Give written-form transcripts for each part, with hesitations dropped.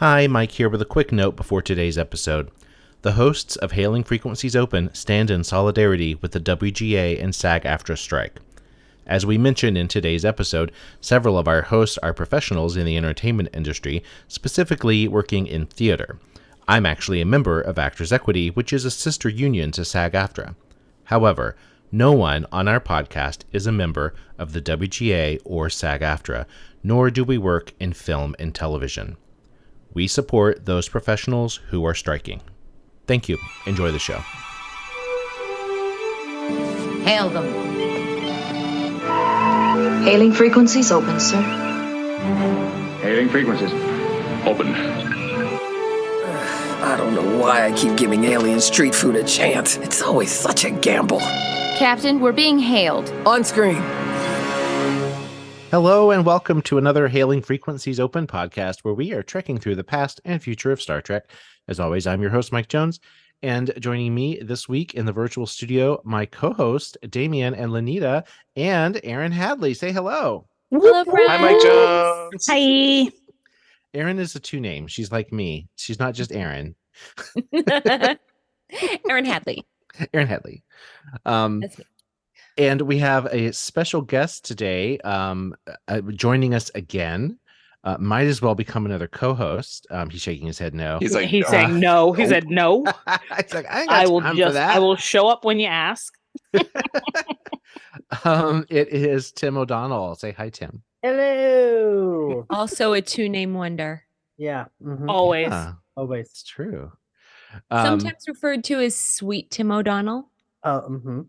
Hi, Mike here with a quick note before today's episode. The hosts of Hailing Frequencies Open stand in solidarity with the WGA and SAG-AFTRA strike. As we mentioned in today's episode, several of our hosts are professionals in the entertainment industry, specifically working in theater. I'm actually a member of Actors Equity, which is a sister union to SAG-AFTRA. However, no one on our podcast is a member of the WGA or SAG-AFTRA, nor do we work in film and television. We support those professionals who are striking. Thank you. Enjoy the show. Hail them. Hailing frequencies open, sir. Hailing frequencies open. I don't know why I keep giving alien street food a chance. It's always such a gamble. Captain, we're being hailed. On screen. Hello and welcome to another Hailing Frequencies Open podcast where we are trekking through the past and future of Star Trek. As always, I'm your host, Mike Jones, and joining me this week in the virtual studio, my co-host, Damian and Lenita, and Aaron Hadley. Say hello. Hello, friends. Hi, Mike Jones. Hi. Aaron is a two name. She's like me. She's not just Aaron. Aaron Hadley. Aaron Hadley. That's me. And we have a special guest today joining us again. Might as well become another co-host. He's shaking his head no. He's like, He's saying no. He said no. It's like, I will show up when you ask. It is Tim O'Donnell. Say hi, Tim. Hello. Also a two-name wonder. Yeah. Always. Yeah, Always. it's true. Sometimes referred to as Sweet Tim O'Donnell. oh,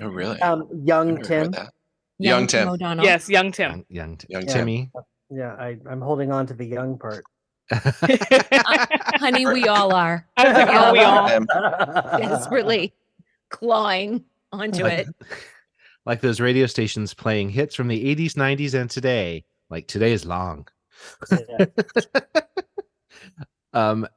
really? Young Never Tim. heard that. Young Tim. O'Donnell. Yes, young Tim. Young Yeah. Timmy. Yeah, I'm holding on to the young part. Honey, we all are. Are we all? Desperately clawing onto it. Like those radio stations playing hits from the 80s, 90s, and today. Like today is long. Yeah.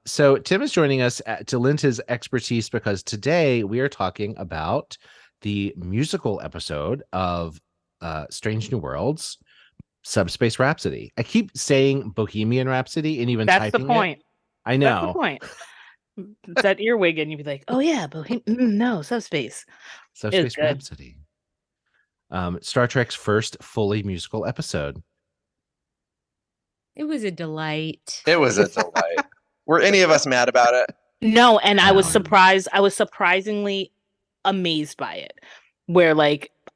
So Tim is joining us to lend his expertise because today we are talking about the musical episode of Strange New Worlds, Subspace Rhapsody. I keep saying Bohemian Rhapsody and even That's typing the point. it. I That's know. the point. It's that earwig, and you'd be like, "Oh yeah, no, subspace." Subspace good. Rhapsody. Star Trek's first fully musical episode. It was a delight. It was a delight. Were any of us mad about it? No, and I was No. surprised. I was surprisingly amazed by it. Where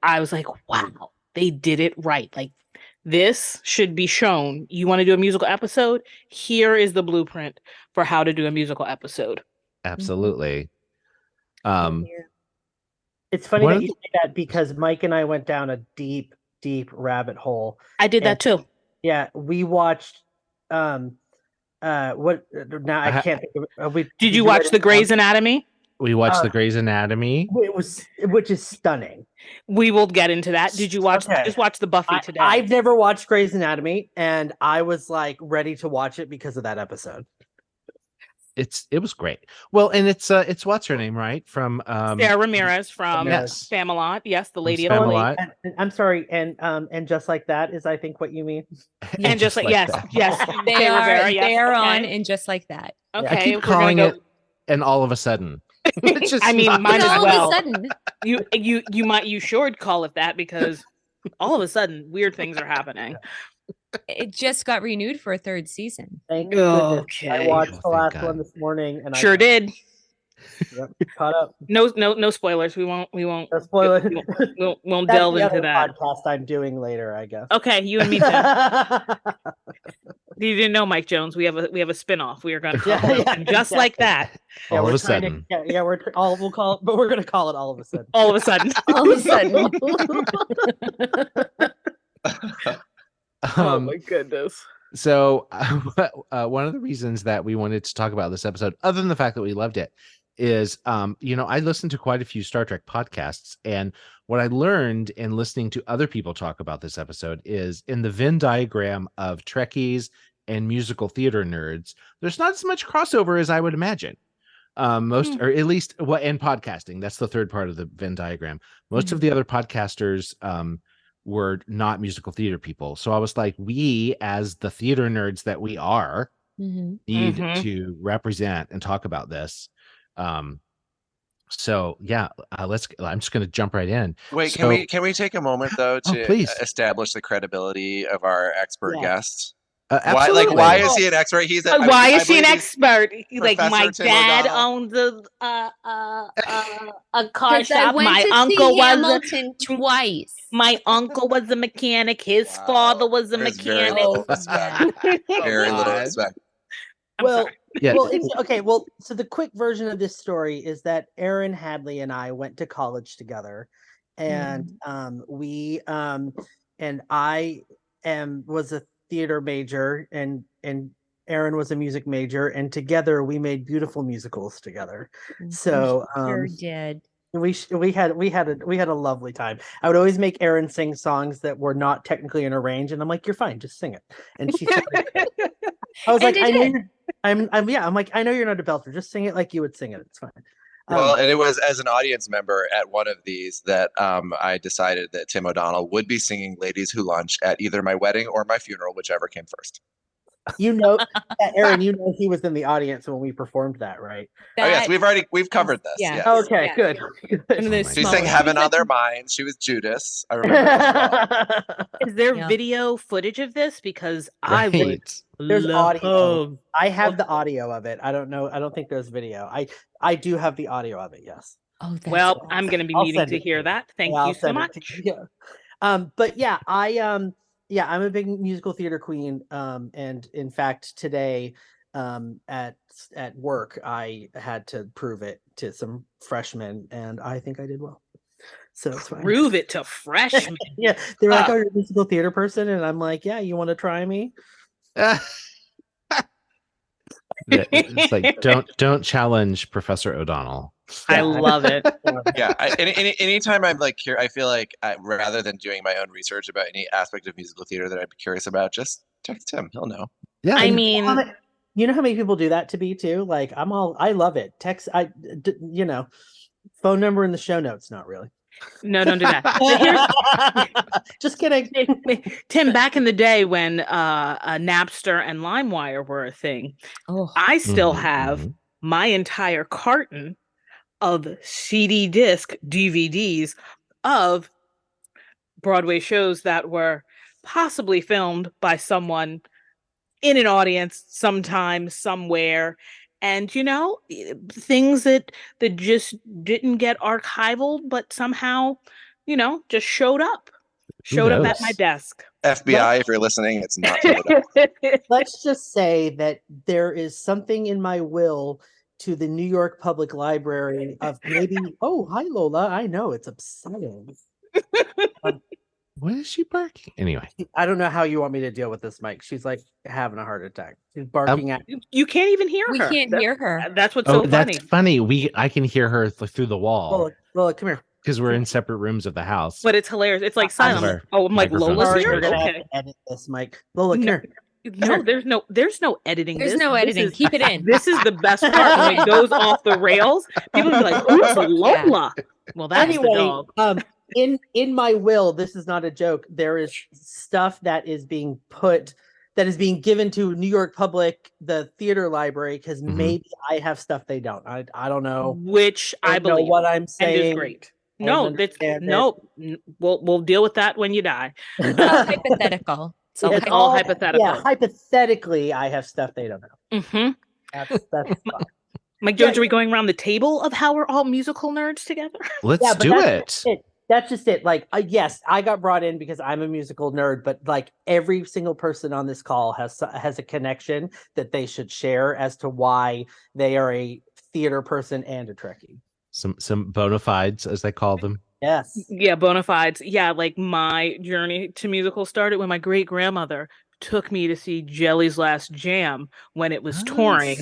I was like, "Wow, they did it right." Like this should be shown. You want to do a musical episode? Here is the blueprint for how to do a musical episode. Absolutely. It's funny One that of you say that because Mike and I went down a deep, deep rabbit hole. I did that too. Yeah, we watched what now I can't think of it. Did you watch the Grey's Anatomy? We watched the Grey's Anatomy. Which is stunning. We will get into that. Did you watch? Okay. Just watch the Buffy today. I've never watched Grey's Anatomy, and I was like ready to watch it because of that episode. It was great. Well, and it's what's her name, right? From Sarah Ramirez from Yes. Spamalot. Yes, the lady From of the Spamalot. lake. And I'm sorry, and just like that is I think what you mean. And just like yes, that. yes, They Kay are. Rivera, yes, They are okay. on, and just like that. Okay, I keep we're gonna calling go- it, and all of a sudden. It's just I mean, not- Might And as all well. of a sudden, You should call it that because all of a sudden weird things are happening. it just got renewed for a third season. Thank goodness. Okay. I watched Oh, the thank last God. one this morning, and Sure did. caught up. No spoilers. We won't. No spoiler. We won't That's delve the into other that. podcast I'm doing later, I guess. Okay, you and me too. You didn't know, Mike Jones. We have a spin-off. We are going to Yeah, yeah, just like that. Yeah, all of we're a trying to- sudden. we'll call it, but we're gonna call it all of a sudden. All of a sudden. All of a sudden. Oh my goodness. So one of the reasons that we wanted to talk about this episode, other than the fact that we loved it, is I listened to quite a few Star Trek podcasts, and what I learned in listening to other people talk about this episode is in the Venn diagram of Trekkies and musical theater nerds, there's not as much crossover as I would imagine. Most, or at least, and podcasting, that's the third part of the Venn diagram. Most of the other podcasters were not musical theater people. So I was like, we, as the theater nerds that we are, need to represent and talk about this. So yeah, I'm just going to jump right in. Wait, So, can we take a moment though to please. establish the credibility of our expert guest? Absolutely. Why is he an expert? He's why is she an expert? Like, Professor my Tim dad O'Donnell. owns a car 'Cause I shop. went My to uncle see was Hamilton twice. my uncle was a mechanic. His father was a There's very mechanic. little respect. Very little respect. Well, Yeah. well, it's okay. Well, so the quick version of this story is that Aaron Hadley and I went to college together, and was a theater major, and Aaron was a music major, and together we made beautiful musicals together. So Sure did. we had a lovely time. I would always make Aaron sing songs that were not technically in her range, and I'm like, "You're fine, just sing it." And she said, I was like, "I know you're, I'm like, I know you're not a belter. Just sing it like you would sing it. It's fine." Well, and it was as an audience member at one of these that I decided that Tim O'Donnell would be singing "Ladies Who Lunch" at either my wedding or my funeral, whichever came first. Aaron, he was in the audience when we performed that, right? Oh yes, we've covered this. Yeah. Yes. Okay, good. She sang "Heaven on Their Minds." She was Judas. I remember that as well. Is there video footage of this? Because I would. There's audio. I have the audio of it. I don't know. I don't think there's video. I do have the audio of it. Yes. Oh, well, I'm going to be needing to hear that. Thank you so much. But yeah, I'm a big musical theater queen. And in fact, today, at work, I had to prove it to some freshmen, and I think I did well. So it's fine. Prove it to freshmen. Yeah, they're like, "Oh, you're a musical theater person," and I'm like, "Yeah, you want to try me?" It's like don't challenge Professor O'Donnell. I love it. Yeah, anytime I'm like here, I feel like rather than doing my own research about any aspect of musical theater that I'd be curious about, just text him. He'll know. Yeah, I mean, you know how many people do that to me too? Like, I love it. Text, phone number in the show notes. Not really. No, don't do that. Just kidding. Tim, back in the day when Napster and LimeWire were a thing, I still have my entire carton of CD disc DVDs of Broadway shows that were possibly filmed by someone in an audience sometime, somewhere. And, things that just didn't get archival, but somehow, just showed up at my desk. FBI, if you're listening, it's not. Let's just say that there is something in my will to the New York Public Library of maybe, oh, hi, Lola. I know it's upsetting. What is she barking? Anyway, I don't know how you want me to deal with this, Mike. She's like having a heart attack. She's barking at you. Can't even hear her. We can't hear her. That's what's so funny. That's funny. I can hear her through the wall. Lola, come here. Because we're in separate rooms of the house. But it's hilarious. It's like silent. I'm like, Lola's here? Okay. Edit this, Mike. Lola, come here. No, there's no editing. There's no editing. Keep it in. This is the best part when it goes off the rails. People will be like, "Who's Lola?" Well, that's the dog. In my will, this is not a joke. There is stuff that is being given to New York Public, the theater librry, because maybe I have stuff they don't. I don't know. Which I believe. Know what I'm saying. And is great. We'll deal with that when you die. Hypothetical. So it's all hypothetical. Yeah, hypothetically, I have stuff they don't know. Mm-hmm. That's fine. Like, George, are we going around the table of how we're all musical nerds together? Let's do it. That's just it. Like, yes, I got brought in because I'm a musical nerd, but like every single person on this call has a connection that they should share as to why they are a theater person and a Trekkie. Some bona fides, as they call them. Yes. Yeah, bona fides. Yeah, like my journey to musical started when my great grandmother took me to see Jelly's Last Jam when it was touring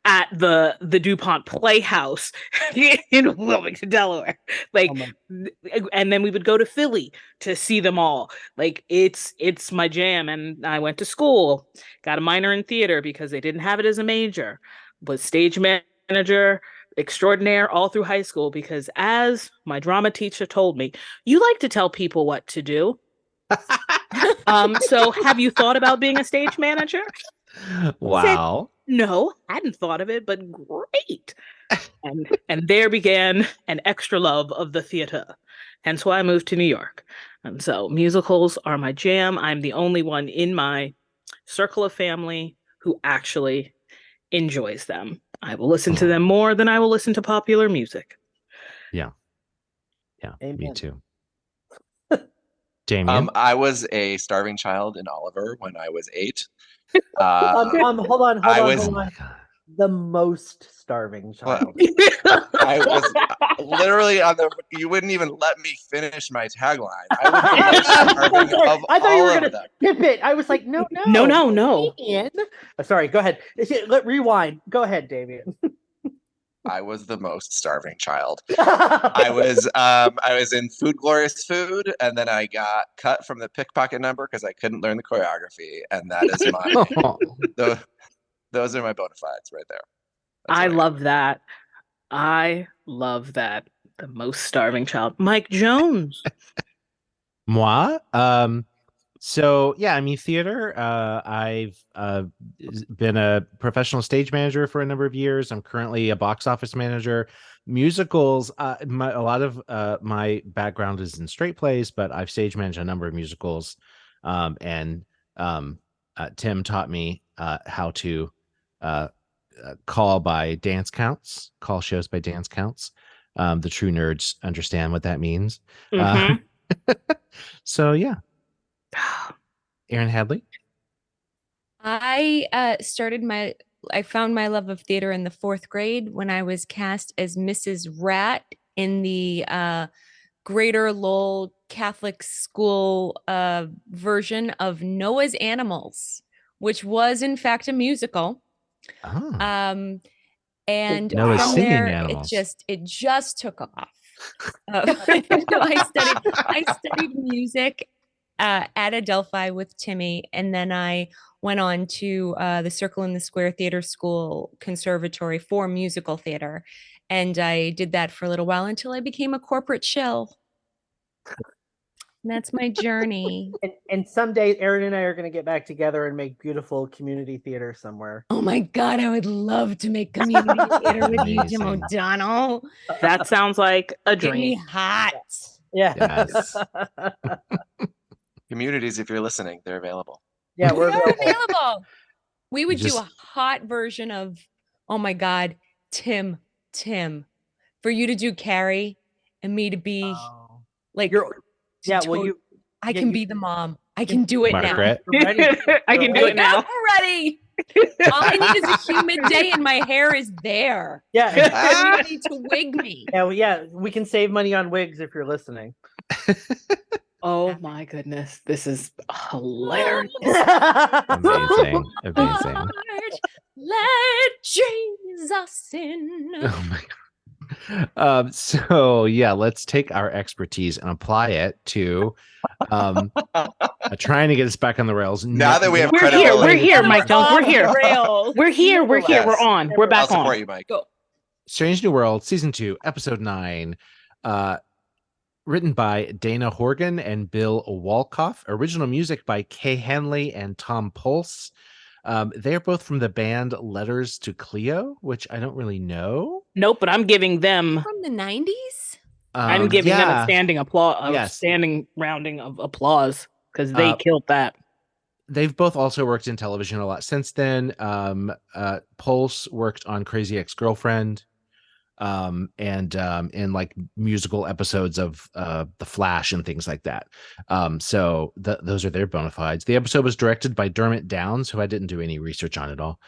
at the DuPont Playhouse in Wilmington, Delaware. Like, and then we would go to Philly to see them all. Like, it's my jam. And I went to school, got a minor in theater because they didn't have it as a major. Was stage manager extraordinaire all through high school because, as my drama teacher told me, you like to tell people what to do. So have you thought about being a stage manager? Wow. No, hadn't thought of it, but great. And there began an extra love of the theater. Hence why I moved to New York. And so musicals are my jam. I'm the only one in my circle of family who actually enjoys them. I will listen to them more than I will listen to popular music. Yeah. Yeah, me Amen. too. Damien? I was a starving child in Oliver when I was 8. Hold on. I was- Oh Hold my on. God. The most starving child. I was literally on the. You wouldn't even let me finish my tagline. I was the most starving of I thought you were all gonna of them. skip it. I was like, no. No. Damien. Sorry, go ahead. Rewind. Go ahead, Damien. I was the most starving child. I was in Food Glorious Food, and then I got cut from the pickpocket number because I couldn't learn the choreography, and that is my. Those are my bona fides right there. That's I what love that. I love that. The most starving child. Mike Jones. Moi? So yeah, I mean theater. I've been a professional stage manager for a number of years. I'm currently a box office manager. Musicals. A lot of my background is in straight plays, but I've stage managed a number of musicals. And Tim taught me how to call shows by dance counts. The true nerds understand what that means. Mhm. So yeah. Aaron Hadley. I found my love of theater in the 4th grade when I was cast as Mrs. Rat in the Greater Lowell Catholic School version of Noah's Animals, which was in fact a musical. Oh. And Noah's from singing there, animals. it just took off. I studied music at Adelphi with Timmy, and then I went on to the Circle in the Square Theater School Conservatory for musical theater, and I did that for a little while until I became a corporate shell. And that's my journey. And someday Aaron and I are going to get back together and make beautiful community theater somewhere. Oh my God, I would love to make community theater with you, Jim Amazing. O'Donnell. That sounds like a Get me dream. hot. Yeah. Yes. Communities, if you're listening, they're available. Yeah, we're They're available. available. We would just- do a hot version of, oh my God, Tim, for you to do Carrie and me to be like, Yeah, well, you. I yeah, can you- be the mom. I can do it Margaret. You're ready. I can do it now. I'm ready. All I need is a humid day and my hair is there. Yeah. You don't need to wig me. Yeah, we can save money on wigs if you're listening. Oh my goodness. This is hilarious. Amazing. Lord, let Jesus in. Oh my God. So yeah, let's take our expertise and apply it to trying to get us back on the rails. Now that we have We're here, Mike Jones. We're here. Rails. We're here. Yes. We're on. We're I'll back support on. you, Mike. Go. Strange New World, Season 2, Episode 9. Written by Dana Horgan and Bill Wolkoff. Original music by Kay Hanley and Tom Pulse. They're both from the band Letters to Cleo, which I don't really know. Nope, but I'm giving them. From the 90s? I'm giving them a standing applause. Yes. Standing rounding of applause because they killed that. They've both also worked in television a lot since then. Pulse worked on Crazy Ex-Girlfriend. And in like musical episodes of The Flash and things like that. So those are their bona fides. The episode was directed by Dermot Downs, who I didn't do any research on at all.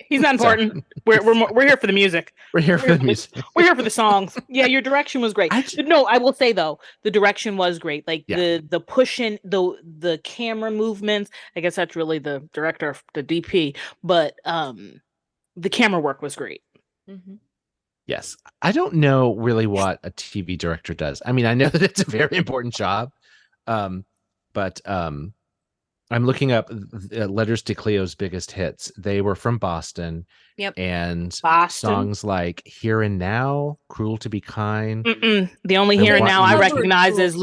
He's not important. We're here for the music. We're here for the music. We're here for the songs. Yeah, your direction was great. No, I will say though, the direction was great. Like the pushing, the camera movements. I guess that's really the director, the DP. But the camera work was great. Mm-hmm. Yes. I don't know really what a TV director does. I mean, I know that it's a very important job. But I'm looking up Letters to Cleo's biggest hits. They were from Boston. Yep. And Boston. songs like Here and Now, Cruel to Be Kind. The only Here and Now I recognize is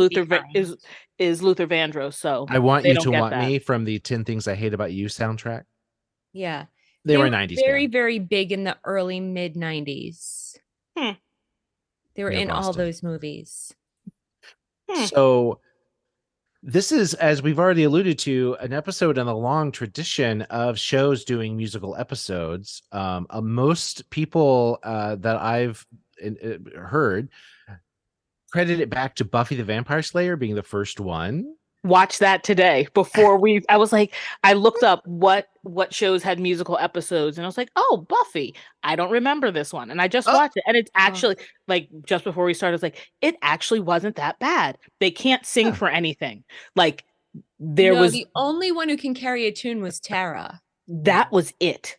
is Luther Vandross, so I Want they You don't to get Want that. Me from the 10 Things I Hate About You soundtrack. Yeah. They were a 90s very, band. very big in the early mid 90s. Hmm. They were Near in all Boston. those movies. So this is, as we've already alluded to, an episode in a long tradition of shows doing musical episodes. Most people that I've heard credit it back to Buffy the Vampire Slayer being the first one. Watch that today I was like, I looked up what shows had musical episodes, and I was like, oh, Buffy. I don't remember this one. And I just watched it. And it's actually like, just before we started, I was like, it actually wasn't that bad. They can't sing for anything. Like the only one who can carry a tune was Tara. That was it.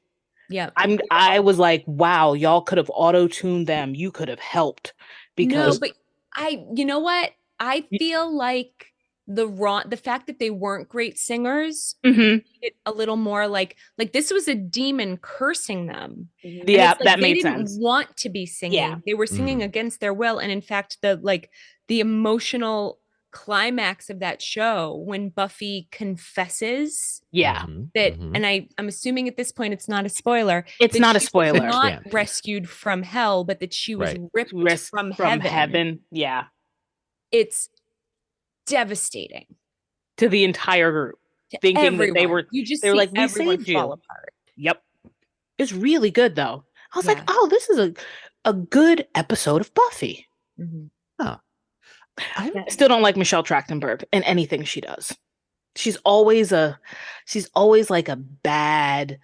Yeah. I was like, wow, y'all could have auto-tuned them. You could have helped, because no, but you know what? I feel like the fact that they weren't great singers, it a little more like this was a demon cursing them. Yeah, that made sense. They didn't want to be singing. Yeah. They were singing against their will. And in fact, the emotional climax of that show when Buffy confesses. Yeah. And I'm assuming at this point it's not a spoiler. It's not a spoiler. Not rescued from hell, but that she was ripped from heaven. Yeah. It's devastating to the entire group, thinking everyone. That they were like, we saved you. Fall apart. Yep. It's really good though. I was like, oh, this is a good episode of Buffy. Oh. I still don't like Michelle Trachtenberg in anything she does. She's always like a bad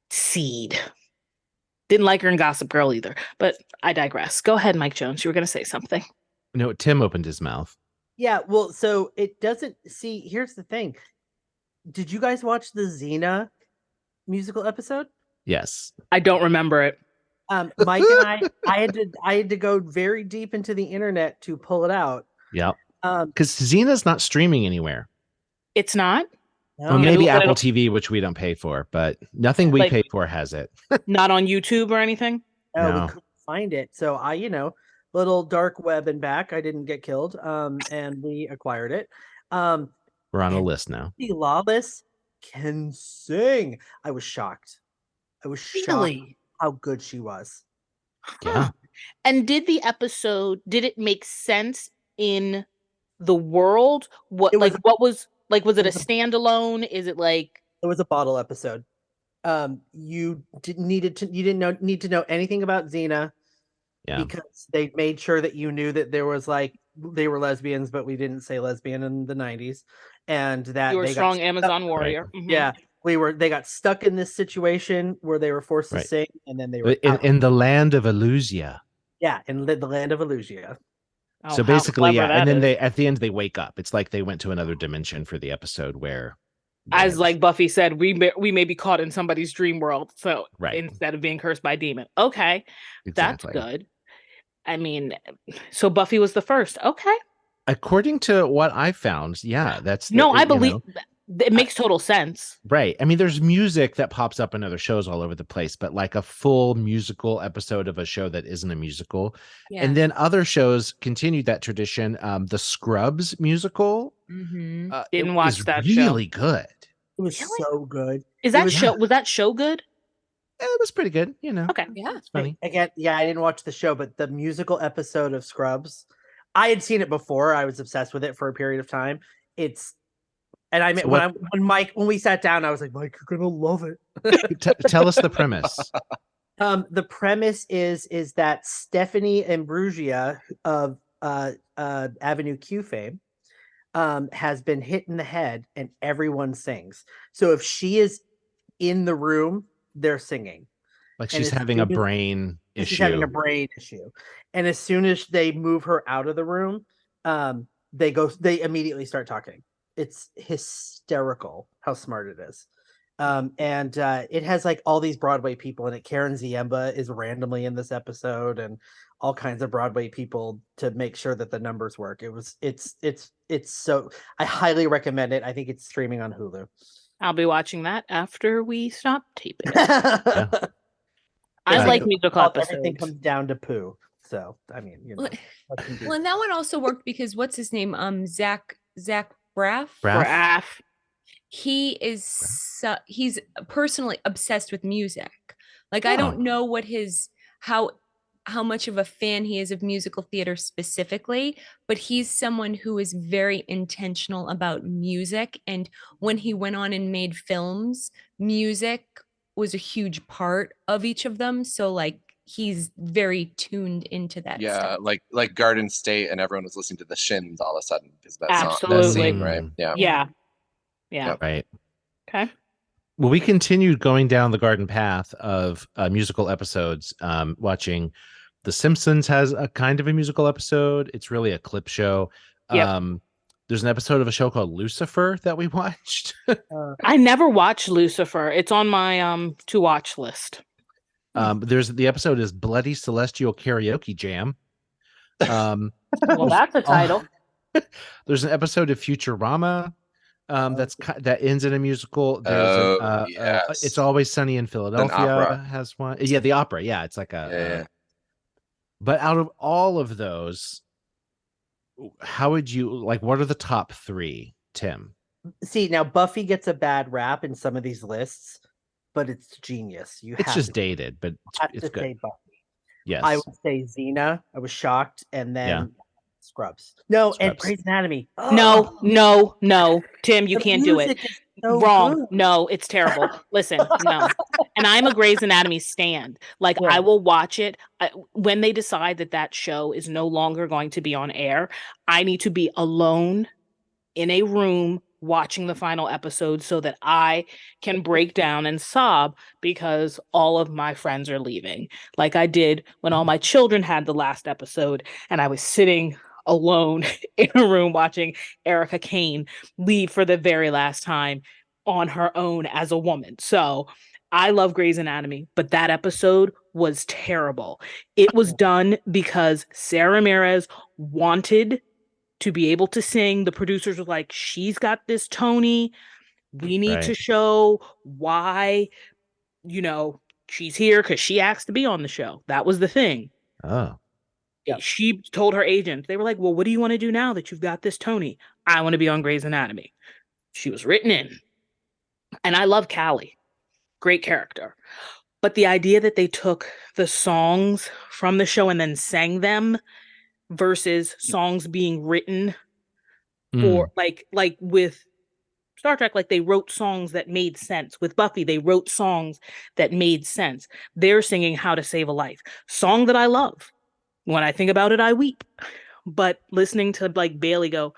seed. Didn't like her in Gossip Girl either, but I digress. Go ahead, Mike Jones. You were going to say something. No, Tim opened his mouth. Yeah, well, so it doesn't see. Here's the thing. Did you guys watch the Xena musical episode? Yes. I don't remember it. Mike and I had to go very deep into the internet to pull it out. Yeah. Because Xena's not streaming anywhere. It's not? No. Well, maybe Apple TV, which we don't pay for, but nothing we pay for has it. Not on YouTube or anything? No, we couldn't find it. So little dark web and back. I didn't get killed. And we acquired it. We're on a list now. Lawless can sing. I was shocked. Shocked how good she was. Yeah. And did it make sense in the world? Was it a standalone? Is it like it was a bottle episode? You didn't need to know anything about Xena. Yeah. Because they made sure that you knew that there was they were lesbians, but we didn't say lesbian in the 90s. And that you were a strong Amazon warrior. Right. Yeah. They got stuck in this situation where they were forced to sing, and then they were in the land of Illusia. Yeah, in the land of Illusia. Oh, so basically, and then at the end they wake up. It's like they went to another dimension for the episode where, as like Buffy said, we may be caught in somebody's dream world. So instead of being cursed by a demon, okay, that's good. I mean, so Buffy was the first. Okay, according to what I found, that's I believe. It makes total sense. Right. I mean, there's music that pops up in other shows all over the place, but like a full musical episode of a show that isn't a musical. Yeah. And then other shows continued that tradition. The Scrubs musical. Didn't watch that show. Really good. It was so good. Was that show good? It was pretty good, Okay. Yeah. It's funny. Again, I didn't watch the show, but the musical episode of Scrubs, I had seen it before. I was obsessed with it for a period of time. And I mean, when we sat down, I was like, Mike, you're gonna love it. Tell us the premise. The premise is that Stephanie Ambrosia of Avenue Q fame has been hit in the head, and everyone sings. So if she is in the room, they're singing. Like she's having a brain issue. She's having a brain issue, and as soon as they move her out of the room, they immediately start talking. It's hysterical how smart it is. And it has like all these Broadway people in it. Karen Ziemba is randomly in this episode, and all kinds of Broadway people to make sure that the numbers work. It's so, I highly recommend it. I think it's streaming on Hulu. I'll be watching that after we stop taping. Yeah. I like musical episodes. Everything comes down to poo. So, I mean, Well, and that one also worked because what's his name? Zach Braff? Braff. He is he's personally obsessed with music. Like I don't know what his how much of a fan he is of musical theater specifically, but he's someone who is very intentional about music. And when he went on and made films, music was a huge part of each of them. So like he's very tuned into that Yeah, stuff. like Garden State, and everyone was listening to the Shins all of a sudden because that song, that Absolutely. scene, right? Yeah. Yeah. Yep. Right. Okay. Well, we continued going down the garden path of musical episodes. Watching The Simpsons has a kind of a musical episode. It's really a clip show. Yep. There's an episode of a show called Lucifer that we watched. I never watched Lucifer. It's on my to watch list. There's the episode is Bloody Celestial Karaoke Jam. Well, that's a title. There's an episode of Futurama that ends in a musical. There's yes. It's Always Sunny in Philadelphia opera. has one. Yeah, the opera. Yeah, it's like but out of all of those, how would you like? What are the top three, Tim? See, now Buffy gets a bad rap in some of these lists, but it's genius. It's just dated, but it's good. Say Buffy. Yes, I would say Xena. I was shocked, and then Scrubs. No, and Grey's Anatomy. No, Tim, you can't do it. So Wrong. good. No, it's terrible. Listen, no. And I'm a Grey's Anatomy stan. Like, I will watch it. When they decide that show is no longer going to be on air, I need to be alone in a room watching the final episode so that I can break down and sob because all of my friends are leaving. Like I did when all my children had the last episode and I was sitting alone in a room watching Erica Kane leave for the very last time on her own as a woman. So I love Grey's Anatomy, but that episode was terrible. It was done because Sarah Ramirez wanted to be able to sing. The producers were like, she's got this Tony. We need to show why, she's here because she asked to be on the show. That was the thing. Oh. Yep. She told her agent, they were like, well, what do you want to do now that you've got this Tony? I want to be on Grey's Anatomy. She was written in. And I love Callie. Great character. But the idea that they took the songs from the show and then sang them versus songs being written for like with Star Trek, like they wrote songs that made sense. With Buffy, they wrote songs that made sense. They're singing How to Save a Life, song that I love. When I think about it, I weep. But listening to like Bailey go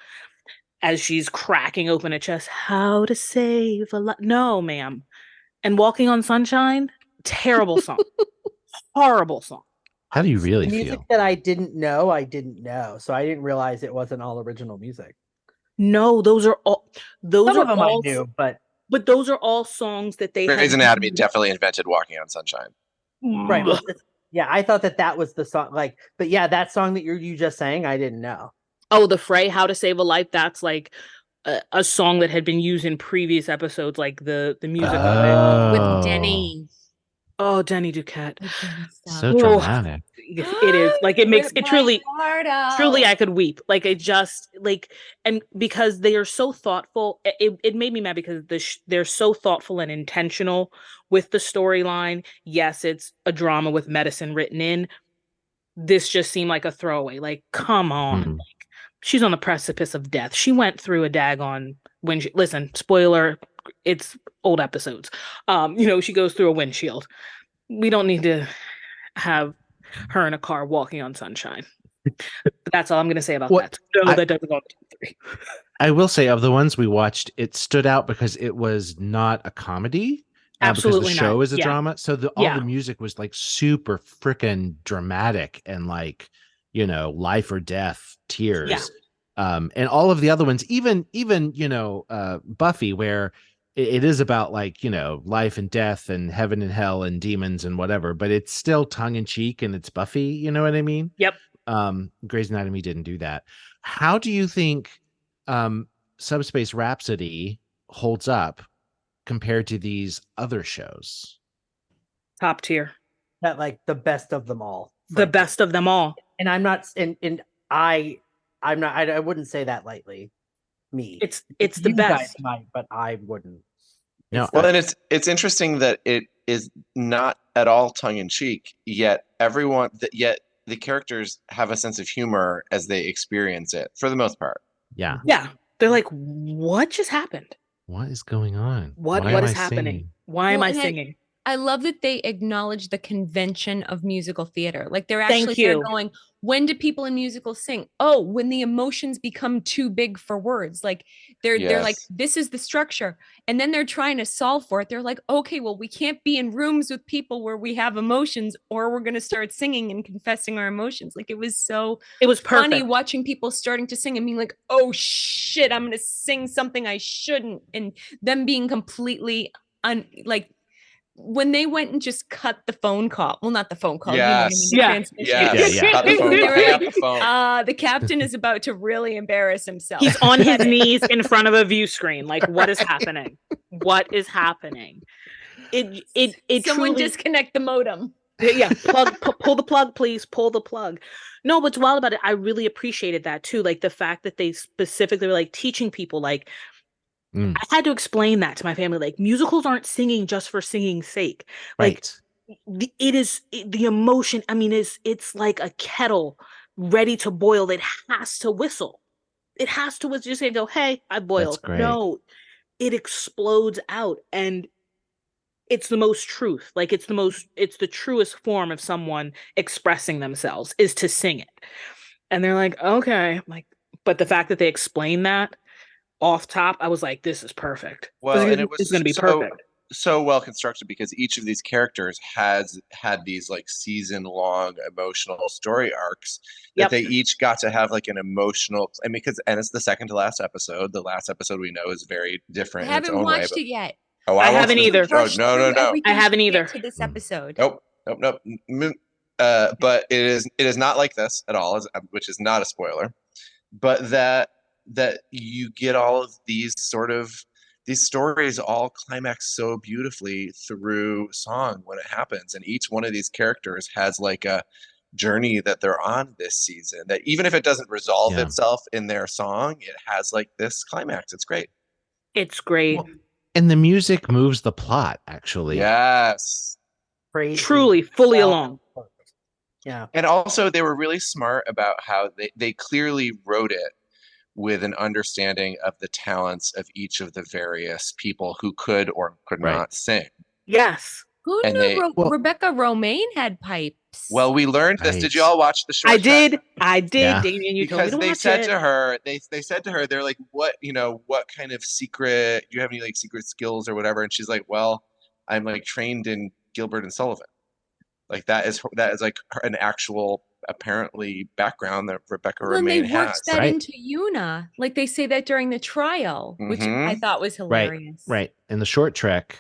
as she's cracking open a chest, How to Save a Life. No, ma'am. And Walking on Sunshine, terrible song. Horrible song. How do you really feel? Music that I didn't know. So I didn't realize it wasn't all original music. No, those are all. Some of them I knew, but those are all songs that they. Grey's Anatomy definitely invented "Walking on Sunshine." Right. Well, yeah, I thought that was the song. Like, but yeah, that song that you just sang, I didn't know. Oh, the fray, "How to Save a Life." That's like a song that had been used in previous episodes, like the music with Denny. Oh, Denny Duquette. So dramatic. It is like it makes it truly I could weep. Like it just like, and because they are so thoughtful, it made me mad because they're so thoughtful and intentional with the storyline. Yes, it's a drama with medicine written in. This just seemed like a throwaway. Like, come on. Like, she's on the precipice of death. She went through a daggone listen, spoiler, it's old episodes. She goes through a windshield. We don't need to have her in a car walking on sunshine. That's all I'm going to say about that. No, that doesn't go on the top three. I will say, of the ones we watched, it stood out because it was not a comedy. Absolutely, because the show not. is a drama. So all the music was like super freaking dramatic and like, life or death, tears. Yeah. And all of the other ones, even Buffy, where it is about like, life and death and heaven and hell and demons and whatever, but it's still tongue in cheek and it's Buffy. You know what I mean? Yep. Grey's Anatomy didn't do that. How do you think Subspace Rhapsody holds up compared to these other shows? Top tier. That like the best of them all. The best of them all. And I'm not, and I wouldn't say that lightly. me. It's the You guys best. might, but I wouldn't. No, Well, and it's interesting that it is not at all tongue in cheek, yet yet the characters have a sense of humor as they experience it for the most part. yeah. Yeah. They're like, what just happened? What is going on? What Why am is I happening? singing? Why am Well, I and singing? I love that they acknowledge the convention of musical theater. Like they're Thank actually there you. going, when do people in musicals sing? Oh, when the emotions become too big for words. Like they're like, Yes. this is the structure. And then they're trying to solve for it. They're like, okay, well, we can't be in rooms with people where we have emotions, or we're gonna start singing and confessing our emotions. Like it was funny perfect. watching people starting to sing and being like, oh shit, I'm gonna sing something I shouldn't, and them being completely like when they went and just cut the phone call. Well, not the phone call, you know what I mean? Yes. The Yeah. transmission. Yes. Yeah. Cut the phone. When they were Hang like, up the phone. the captain is about to really embarrass himself. He's on his knees in front of a view screen. Like, what is happening? What is happening? It Someone truly disconnect the modem. yeah, pull the plug, please. Pull the plug. No, what's wild about it, I really appreciated that too. Like the fact that they specifically were like teaching people, like I had to explain that to my family. Like musicals aren't singing just for singing's sake. Like Right. the emotion. I mean, it's like a kettle ready to boil. It has to whistle. It has to whistle. Just say, go, hey, I boiled. great. No, it explodes out, and it's the most truth. Like it's the truest form of someone expressing themselves is to sing it. And they're like, okay, like, but the fact that they explain that off top, I was like, this is perfect. Well, and it This was is going to be perfect. so well constructed because each of these characters has had these like season-long emotional story arcs that they each got to have like an emotional. I mean, and it's the second to last episode. The last episode we know is very different I in its haven't own way. watched it yet. Oh, I haven't either. Oh, no. I haven't either. To this episode. Nope. But it is not like this at all, which is not a spoiler. But that you get all of these these stories all climax so beautifully through song when it happens, and each one of these characters has like a journey that they're on this season that even if it doesn't resolve itself in their song, it has like this climax. It's great. It's great. Well, and the music moves the plot, actually. Yes. Crazy. Truly, fully along. Yeah. And also they were really smart about how they clearly wrote it with an understanding of the talents of each of the various people who could or could not sing. Yes. Who knew Rebecca Romaine had pipes? Well, we learned this. Did you all watch the short? I did. Yeah. Damien, you told me to they watch said it. to her, they said to her, they're like, what kind of secret, do you have any like secret skills or whatever? And she's like, well, I'm like trained in Gilbert and Sullivan. Like that is like an actual apparently background that Rebecca Romaine they has. worked that into Yuna. Like they say that during the trial, which I thought was hilarious. Right. In the short trek,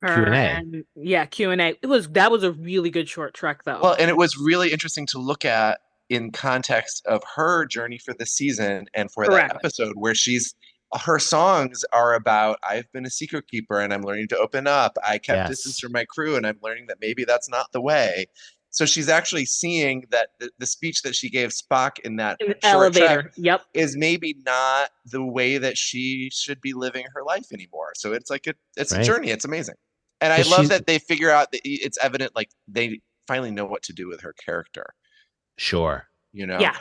Q&A. Q&A. That was a really good short trek though. Well, and it was really interesting to look at in context of her journey for the season and for that episode where her songs are about, I've been a secret keeper and I'm learning to open up. I kept distance from my crew and I'm learning that maybe that's not the way. So she's actually seeing that the speech that she gave Spock in that short elevator trek is maybe not the way that she should be living her life anymore. So it's like it's a journey. It's amazing. And I love that they figure out that it's evident, like they finally know what to do with her character. Sure. Yeah.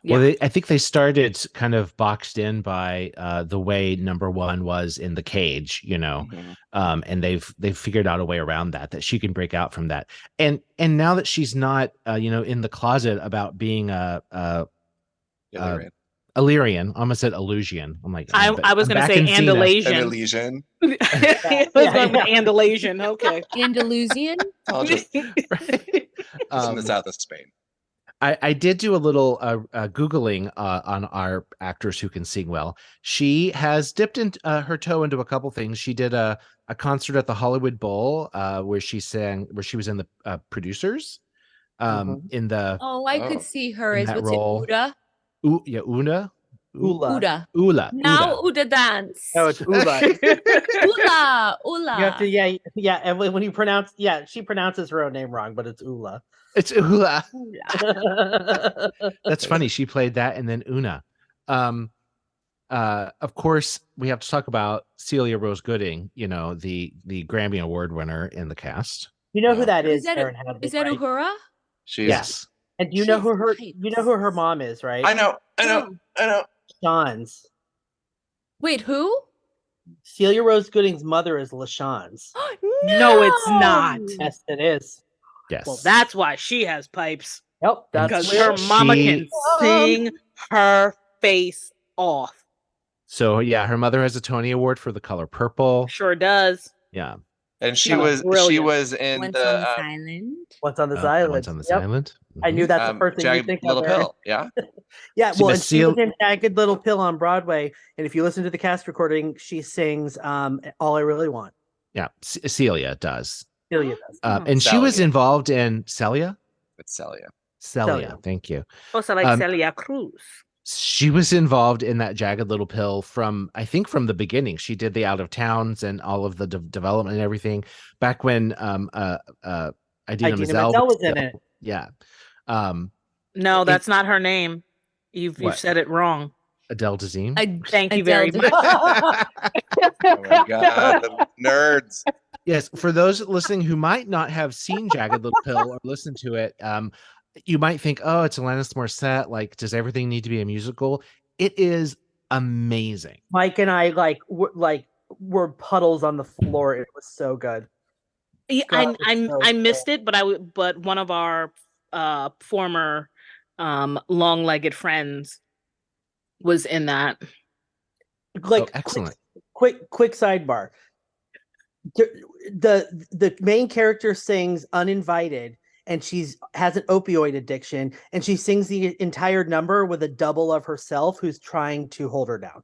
Well, I think they started kind of boxed in by the way number one was in the cage, and they've figured out a way around that she can break out from that. And now that she's not, in the closet about being Illyrian, I almost said Illusion. I'm like, I was going to say Andalasian. An Elysian. Andalasian. Okay. Andalusian. It's in the south of Spain. I did do a little Googling on our actors who can sing well. She has dipped her toe into a couple things. She did a concert at the Hollywood Bowl where she was in the producers in the. Oh, I could see her as what's role. it, Uda? Una. Ula. Now Uda dance. No, it's Ula. Ula. You have to, yeah. And when you pronounce, she pronounces her own name wrong, but it's Ula. It's Ula. That's funny. She played that and then Una. Of course, we have to talk about Celia Rose Gooding, the Grammy Award winner in the cast. You know who that Is is, that Aaron Hadley, is that right? Uhura? She's. Yes. And She you know has who her mom is, right? I know. Sean's. Wait, who? Celia Rose Gooding's mother is LaShawn's. No, it's not. Yes, it is. Yes. Well, that's why she has pipes. Yep, that's Because where her mama she- can sing her face off. So yeah, her mother has a Tony Award for The Color Purple. Sure does. Yeah. And she No, was brilliant. in Once the on this island. Once on this Oh, island. Once on This Yep. Island. I knew that's the first thing you Jagged think Little of. Aaron. Pill. Yeah. Yeah, See, well, but and she was in Jagged Little Pill on Broadway, and if you listen to the cast recording, she sings "All I Really Want." Yeah, Celia does. Celia does. And she was Celia. involved in Celia. It's Celia. Celia, thank you. Also like Celia Cruz. She was involved in that Jagged Little Pill from the beginning. She did the Out of Towns and all of the development and everything back when Idina Menzel was in it. Yeah. No, that's not her name. You've What? said it wrong. Adele Dazeem. Thank you very much. Oh my god, the nerds. Yes, for those listening who might not have seen Jagged Little Pill or listened to it, you might think, oh, it's Alanis Morissette. Like, does everything need to be a musical? It is amazing. Mike and I were puddles on the floor. It was so good. Yeah, God, I missed it, but one of our former long-legged friends was in that. Like, excellent. Quick sidebar. The main character sings Uninvited, and has an opioid addiction, and she sings the entire number with a double of herself who's trying to hold her down.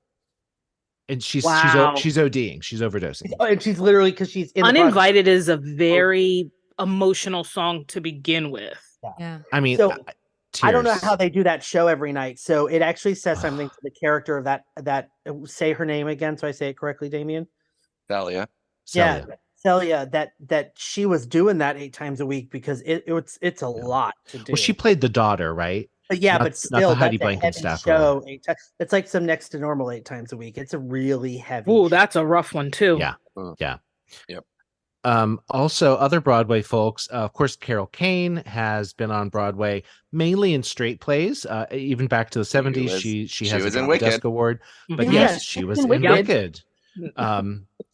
And she's Wow. she's ODing. She's overdosing. And she's literally, because she's in Uninvited is a very emotional song to begin with. Yeah. I mean, So, I don't know tears. how they do that show every night. So it actually says something to the character of that. Say her name again, so I say it correctly, Damien. Celia. Yeah, Celia. That she was doing that 8 times a week because it's a lot to do. Well, she played the daughter, right? But yeah, not, but still, not the Heidi that's a heavy Blankenstaff show. role. 8 times. It's like some Next to Normal 8 times a week. It's a really heavy. Ooh, that's a rough one too. Yeah, yeah. Yep. Also, other Broadway folks, of course, Carol Kane has been on Broadway mainly in straight plays. Even back to the 70s, she has was a in Drama Wicked. Desk Award. But Yeah, yes, she was in Wicked. Wicked.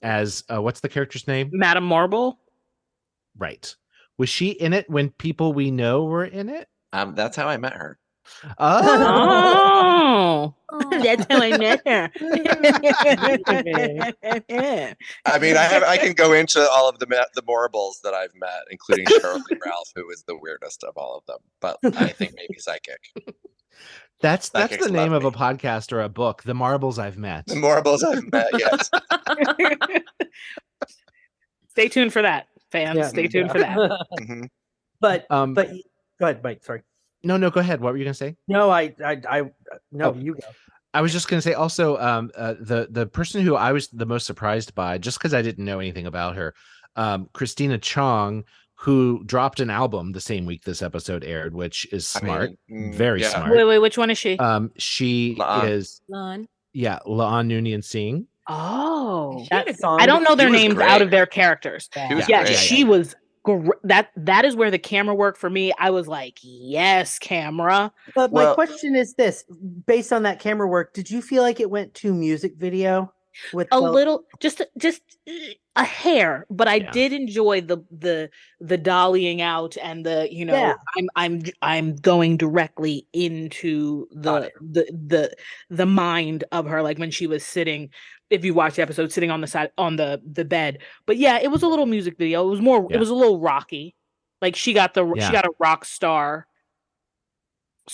As what's the character's name? Madame Marble. Right. Was she in it when people we know were in it? That's how I met her. Oh, That's how I met her. I mean, I can go into all of the morables that I've met, including Charlie Ralph, who is the weirdest of all of them. But I think maybe Psychic. that's Psychics the name love of a me. podcast or a book. The Marbles I've Met. The morables I've met, yes. Stay tuned for that, fans. Yeah. Stay tuned for that. Mhm. But Um, go ahead, Mike. Sorry. No, go ahead. What were you gonna say? No, no, Oh. you go. I was just going to say also the person who I was the most surprised by, just because I didn't know anything about her, Christina Chong, who dropped an album the same week this episode aired, which is smart, very yeah. smart. Wait, which one is she? She La'an. is Lon. La'an Noonien Singh. Oh, That song. I don't know their She was names great. out of their characters. She was Yeah, great. she was. That is where the camera worked for me. I was like, yes, camera. But my Well- question is this: based on that camera work, did you feel like it went to music video? With A little, just a hair, but I Yeah. did enjoy the dollying out and the Yeah. I'm going directly into Got the mind of her, like when she was sitting. If you watch the episode, sitting on the side on the bed, but yeah, it was a little music video. It was more. Yeah. It was a little rocky. Like she got a rock star.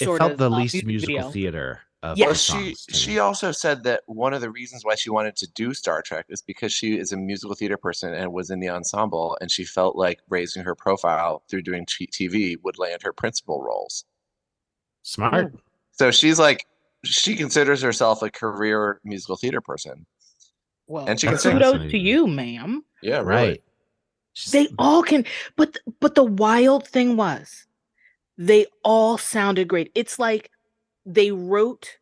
It Sort felt of the least music musical video. theater of Yeah. the Well, songs to she me. also said that one of the reasons why she wanted to do Star Trek is because she is a musical theater person and was in the ensemble, and she felt like raising her profile through doing TV would land her principal roles. Smart. So she considers herself a career musical theater person. Well, And she can That's sing. kudos to fascinating. you, ma'am. Yeah, Right. really. They all can, but the wild thing was, they all sounded great. It's like they wrote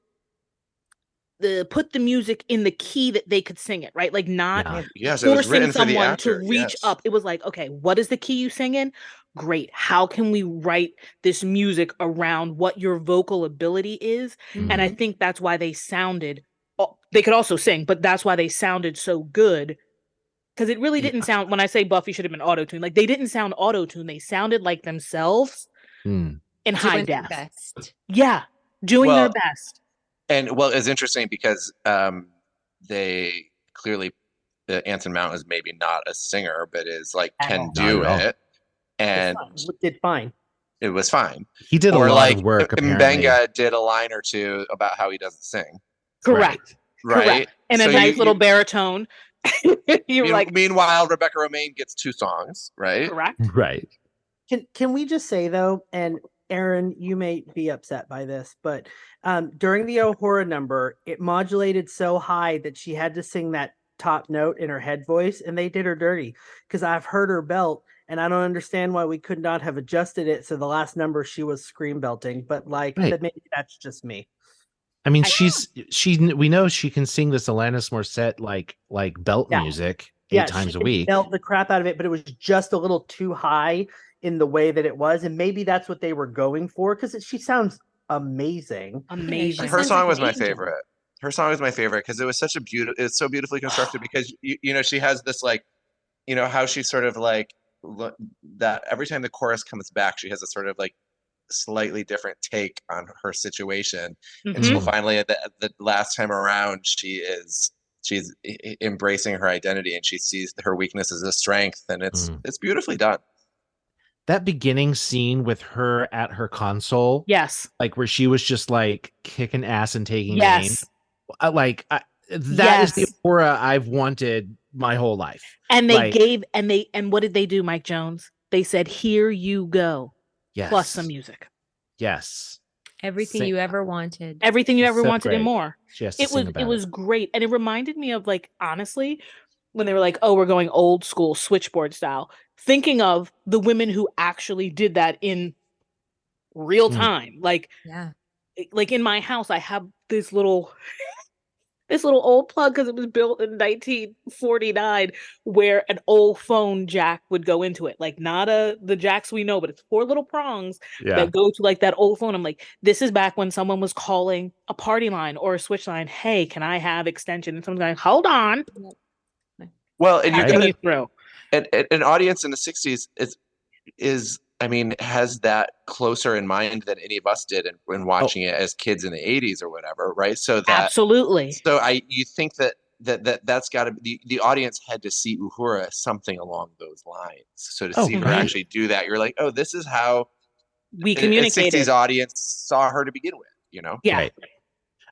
put the music in the key that they could sing it, right? Like not Yes, it was forcing written for the someone actor. to reach Yes. up. It was like, okay, what is the key you sing in? Great. How can we write this music around what your vocal ability is? And I think that's why they sounded, they could also sing, but that's why they sounded so good. Because it really didn't sound, when I say Buffy should have been auto-tuned, like they didn't sound auto-tuned. They sounded like themselves in high Doing their def. best. Yeah, doing their best. And it's interesting because they clearly, Anson Mount is maybe not a singer, but is like can do it, and did fine. It was fine. He did or a lot like of work. Apparently, Mbenga did a line or two about how he doesn't sing. Correct. Right. Correct. And So a nice little baritone. You're like, meanwhile, Rebecca Romaine gets 2 songs, right? correct. right. Can we just say though, and Aaron, you may be upset by this, but during the Ohura number, it modulated so high that she had to sing that top note in her head voice, and they did her dirty because I've heard her belt, and I don't understand why we could not have adjusted it so the last number she was scream belting, but like maybe that's just me. I mean, we know she can sing this Alanis Morissette like belt music 8 times a week. Belt the crap out of it, but it was just a little too high in the way that it was, and maybe that's what they were going for because she sounds amazing. Her song was my favorite. Her song was my favorite because it was such a it's so beautifully constructed because you know she has this like, you know how she's sort of like that every time the chorus comes back she has a sort of like slightly different take on her situation until finally at the last time around she's embracing her identity and she sees her weakness as a strength, and it's beautifully done. That beginning scene with her at her console, like where she was just like kicking ass and taking names, that is the aura I've wanted my whole life. And they and what did they do, Mike Jones? They said, "Here you go." Yes. Plus some music. Yes. Everything you ever wanted. Everything you ever wanted and more. It was great. And it reminded me of, like, honestly, when they were like, oh, we're going old school switchboard style, thinking of the women who actually did that in real time. Like in my house, I have this little old plug because it was built in 1949 where an old phone jack would go into it. Like not the jacks we know, but it's 4 little prongs that go to like that old phone. I'm like, this is back when someone was calling a party line or a switch line. Hey, can I have extension? And someone's going, hold on. Well, and you're gonna through. An audience in the 60s is I mean, has that closer in mind than any of us did when watching it as kids in the 80s or whatever, right? So that absolutely. So you think that's got to be the audience had to see Uhura something along those lines. So to see her actually do that, you're like, oh, this is how we communicated. A 60s audience saw her to begin with, you know? Yeah. Right.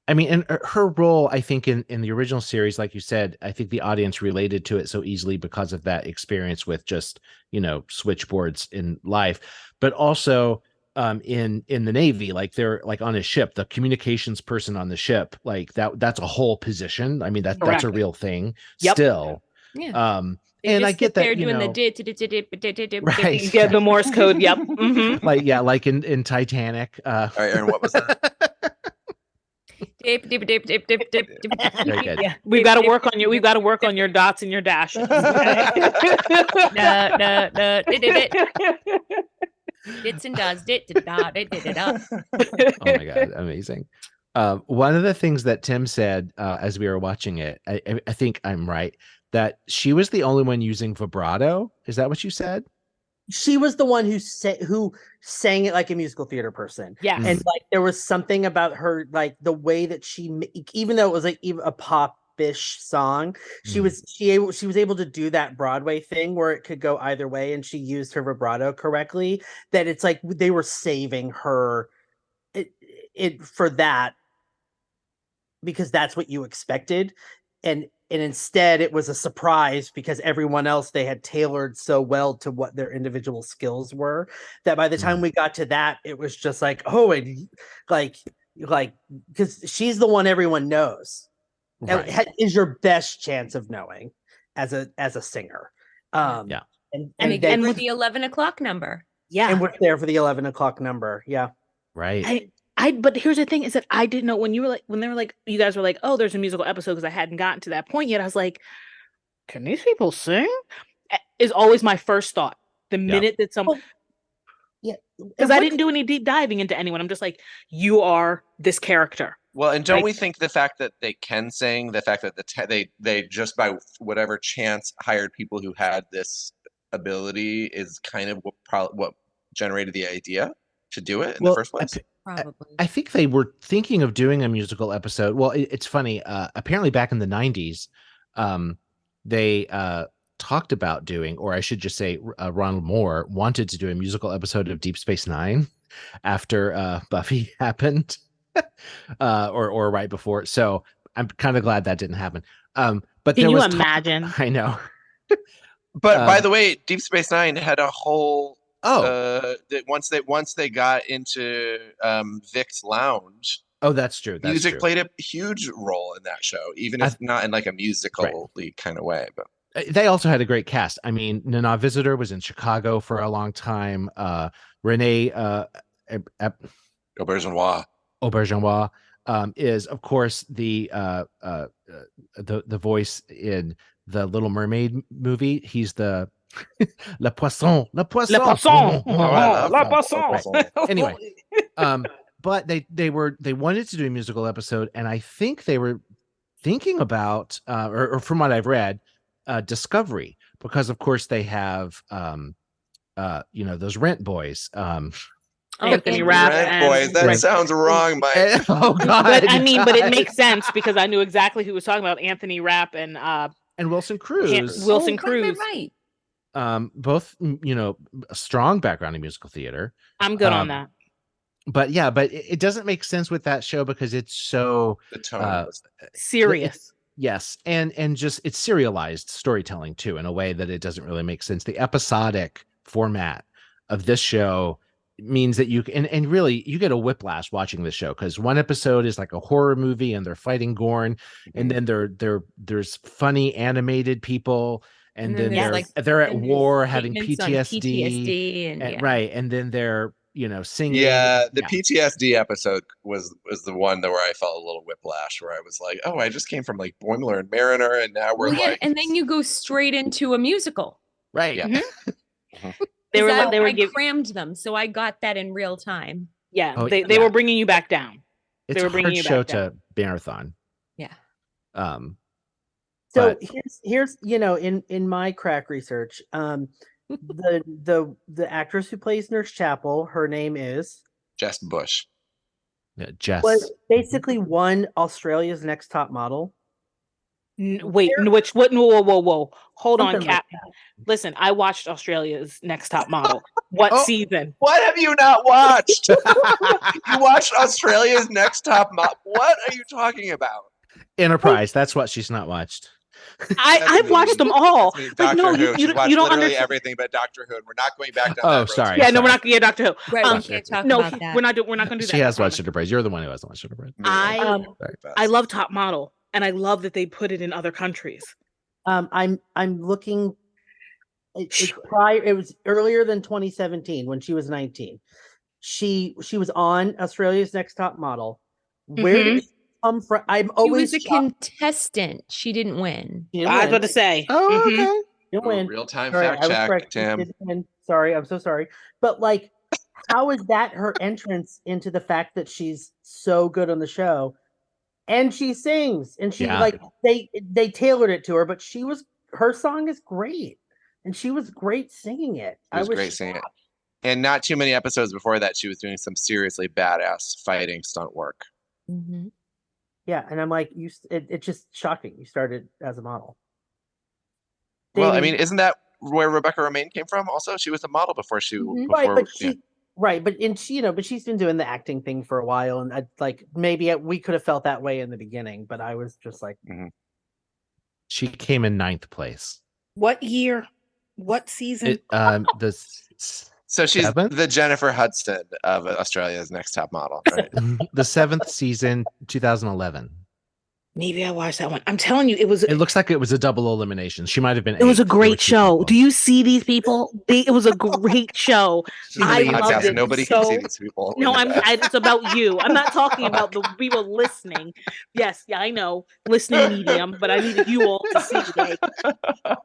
I mean, and her role, I think, in the original series, like you said, I think the audience related to it so easily because of that experience with just, you know, switchboards in life, but also in the Navy, like they're like on a ship, the communications person on the ship, like that's a whole position. I mean, that's a real thing still. Yeah. And I get that, you doing know, right. Yeah, the Morse code. Yep. Like in Titanic. All right, Aaron, what was that? Very good. Yeah, we've got to work on you. We've got to work on your dots and your dashes. No. Dits and does. Oh my god, amazing. One of the things that Tim said as we were watching it, I think I'm right, that she was the only one using vibrato. Is that what you said? She was the one who sang it like a musical theater person. Yeah. And like there was something about her, like the way that even though it was like even a pop-ish song, she was able to do that Broadway thing where it could go either way, and she used her vibrato correctly, that it's like they were saving her it for that because that's what you expected. And instead it was a surprise because everyone else they had tailored so well to what their individual skills were that by the time we got to that, it was just like, oh, and like because she's the one everyone knows. Right. Is your best chance of knowing as a singer. And with the 11 o'clock number. Yeah. And we're there for the 11 o'clock number. Yeah. Right. But here's the thing is that I didn't know when they were like, you guys were like, oh, there's a musical episode because I hadn't gotten to that point yet. I was like, can these people sing? Is always my first thought. The minute that because I didn't do any deep diving into anyone. I'm just like, you are this character. Well, and don't we think the fact that they can sing, the fact that they just by whatever chance hired people who had this ability is kind of what generated the idea to do it in the first place? Probably. I think they were thinking of doing a musical episode. Well, it's funny. Apparently, back in the 90s, they talked about doing, or I should just say, Ronald Moore wanted to do a musical episode of Deep Space Nine after Buffy happened, or right before. So I'm kind of glad that didn't happen. But can you imagine? I know. But by the way, Deep Space Nine had a whole that once they got into Vic's lounge. Oh, that's true. Music played a huge role in that show, even if not in like a musical-y kind of way. But they also had a great cast. I mean, Nana Visitor was in Chicago for a long time. Renee Aubergenois is, of course, the voice in the Little Mermaid movie. He's the Le Poisson. Right. Anyway, but they wanted to do a musical episode, and I think they were thinking about, or from what I've read, Discovery, because of course they have those Rent boys. Anthony Rapp Rent boys. That sounds wrong, Mike. Oh God! But it makes sense because I knew exactly who he was talking about. Anthony Rapp and Wilson Cruz. Cruz. Right. Both, a strong background in musical theater. I'm good on that. But it doesn't make sense with that show because it's so the tone serious. Yes, and just it's serialized storytelling too, in a way that it doesn't really make sense. The episodic format of this show means that you can, and really you get a whiplash watching this show, because one episode is like a horror movie and they're fighting Gorn, and then there's funny animated people, and then they're at war having PTSD and right, and then they're singing. Yeah, the PTSD episode was the one where I felt a little whiplash, where I was like, oh, I just came from like Boimler and Mariner, and now we're and then you go straight into a musical. Right. Yeah. Mm-hmm. I crammed them, so I got that in real time. Yeah, they were bringing you back down. It's a hard show to marathon. Yeah. So here's in my crack research, the actress who plays Nurse Chapel, her name is Jess Bush. Yeah, Jess was basically won Australia's Next Top Model. Wait, whoa. Hold on, Kat. Listen, I watched Australia's Next Top Model. What season? What have you not watched? You watched Australia's Next Top Model. What are you talking about? Enterprise. That's what she's not watched. I've watched them all. But no, you don't literally everything but Doctor Who. And we're not going back down that road. Sorry. Yeah, no, we're not. Yeah, Doctor Who. Right, we can't talk about that. We're not going to do that. She has watched Enterprise. You're the one who hasn't watched Enterprise. I love Top Model, and I love that they put it in other countries. I'm looking. It was earlier than 2017 when she was 19. She was on Australia's Next Top Model. Where did she come from? I'm always she was a contestant. She didn't win. I was about to say. Oh, okay. Didn't win. Real-time fact check, Tim. Sorry, I'm so sorry. But like, how is that her entrance into the fact that she's so good on the show? And she sings, and she they tailored it to her, but her song is great, and she was great singing it. She was great singing it. And not too many episodes before that, she was doing some seriously badass fighting stunt work. Mm-hmm. Yeah, and I'm like, it's just shocking. You started as a model. Well, I mean, isn't that where Rebecca Romaine came from? Also, she was a model before she. Right, but she's been doing the acting thing for a while, and maybe we could have felt that way in the beginning, but I was just like, she came in 9th place. What year? What season? So she's the Jennifer Hudson of Australia's Next Top Model, right? The 7th season, 2011. Maybe I watched that one. I'm telling you, it was. It looks like it was a double elimination. She might have been. It was a 8th. There were great 2 show. people. Do you see these people? It was a great show. This is I a loved podcast. it. Nobody so, can see these people. No, it's about you. I'm not talking about the people listening. Yes, yeah, I know, listening medium, but I needed you all to see. Like,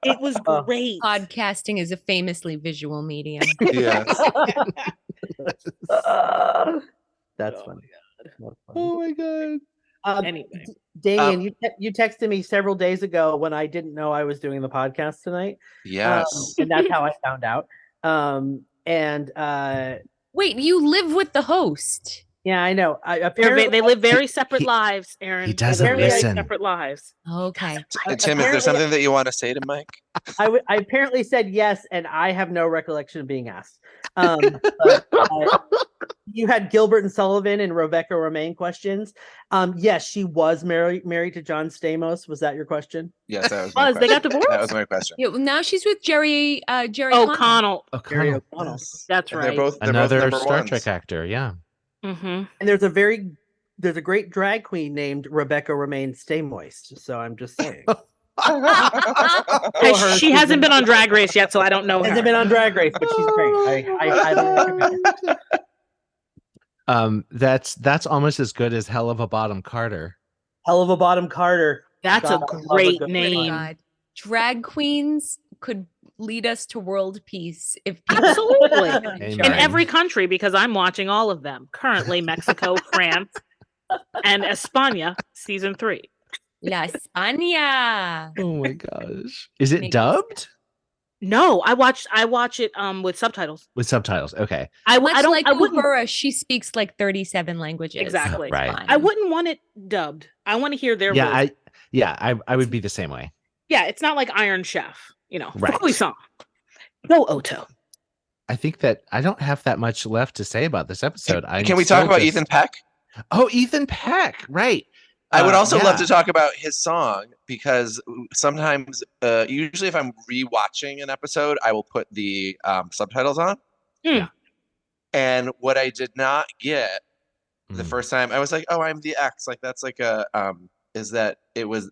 it was great. Podcasting is a famously visual medium. Yes. That's funny. Oh my god. Anyway, Damien, you texted me several days ago when I didn't know I was doing the podcast tonight. Yes. And that's how I found out. Wait, you live with the host? Yeah, I know. they live very separate lives, Aaron. He doesn't They live listen. Separate lives. Okay. Tim, is there something that you want to say to Mike? I apparently said yes, and I have no recollection of being asked. You had Gilbert and Sullivan and Rebecca Romaine questions. Yes, she was married to John Stamos. Was that your question? Yes, that was my question. They got divorced? That was my question. Yeah, well, now she's with Jerry O'Connell. Jerry O'Connell. Yes. That's And right. They're both Another number Star ones. Trek actor. Yeah. Mm-hmm. And there's a great drag queen named Rebecca Romaine Stay Moist. So I'm just saying. She hasn't been on Drag Race yet, so I don't know her. Hasn't been on Drag Race, but she's great. I highly recommend it. That's almost as good as Hell of a Bottom Carter. Hell of a Bottom Carter. That's God, a I love great good name. one. God. Drag queens could lead us to world peace if people Absolutely. Amen. In every country, because I'm watching all of them. Currently, Mexico, France, and España, season 3. La España. Oh my gosh. Is it Makes dubbed? No, I watch it with subtitles. With subtitles. Okay. I Much don't. like I wouldn't. Uhura, she speaks like 37 languages. Exactly. It's Right. fine. I wouldn't want it dubbed. I want to hear their voice. I would be the same way. Yeah, it's not like Iron Chef, Right. Croissant. No Oto. I think that I don't have that much left to say about this episode. Can we talk about Ethan Peck? Oh, Ethan Peck. Right. I would also love yeah. to talk about his song because sometimes, usually if I'm rewatching an episode, I will put the subtitles on. Yeah. And what I did not get the Mm. first time, I was like, "Oh, I'm the X." Like that's like a is that it was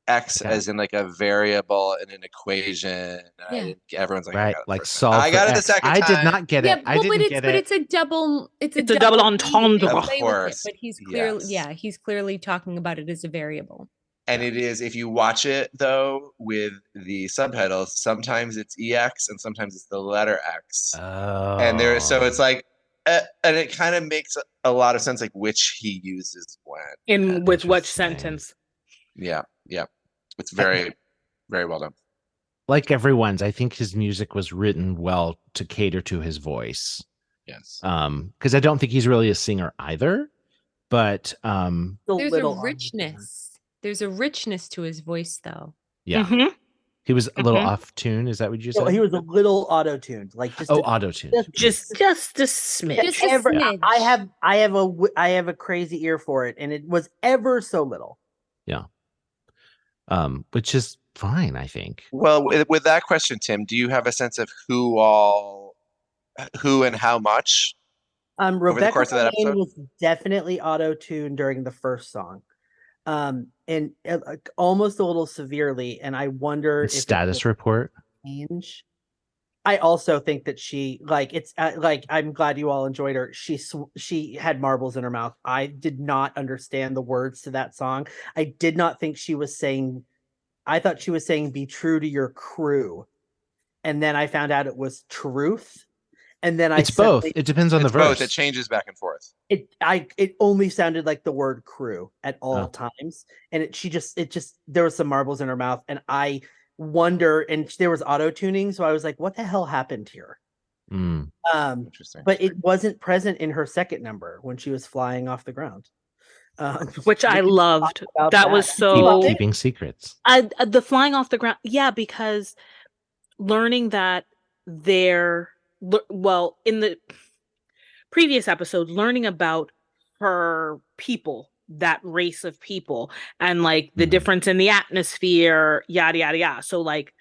X Okay. as in like a variable in an equation. Yeah. Everyone's like, Right. I got it the Like first time. solve. I got for it the X. second I time. did not get Yeah, it. I well, didn't get it. it's a double. It's a double double entendre. They Of play with it, course. but he's clearly, Yes. he's clearly talking about it as a variable. And it is, if you watch it though with the subtitles, sometimes it's EX and sometimes it's the letter X. Oh. And so it's like, and it kind of makes a lot of sense, like which he uses when. With which Interesting. sentence? Yeah, it's very, very well done. like everyone's, I think his music was written well to cater to his voice. Yes. Because I don't think he's really a singer either. But There's a richness. There's a richness to his voice, though. yeah, Mhm. he was a little Mhm. off tune. Is that what you So said? he was a little auto-tuned, like just auto tune. Just a smidge. Just a ever. smidge. I have a crazy ear for it, and it was ever so little. Which is fine, I think. Well, with that question, Tim, do you have a sense of who and how much? the Rebecca course of that Romaine episode? was definitely auto-tuned during the first song, and almost a little severely. And I wonder if it Status will report. change. I also think that she I'm glad you all enjoyed her. She had marbles in her mouth. I did not understand the words to that song. I did not think she was saying. I thought she was saying "be true to your crew," and then I found out it was truth. And then It's both. It depends on the It's verse. both. It changes back and forth. It only sounded like the word crew at all Oh. times, and it just there was some marbles in her mouth, and I wonder, and there was auto tuning, so I was like, what the hell happened here? Mm. Interesting. But it wasn't present in her second number when she was flying off the ground, Which I loved. about That that. was Keep so. Keeping secrets. The flying off the ground. Yeah, because learning that in the previous episode, learning about her people, that race of people, and like the Mhm. difference in the atmosphere, yada yada yada. So like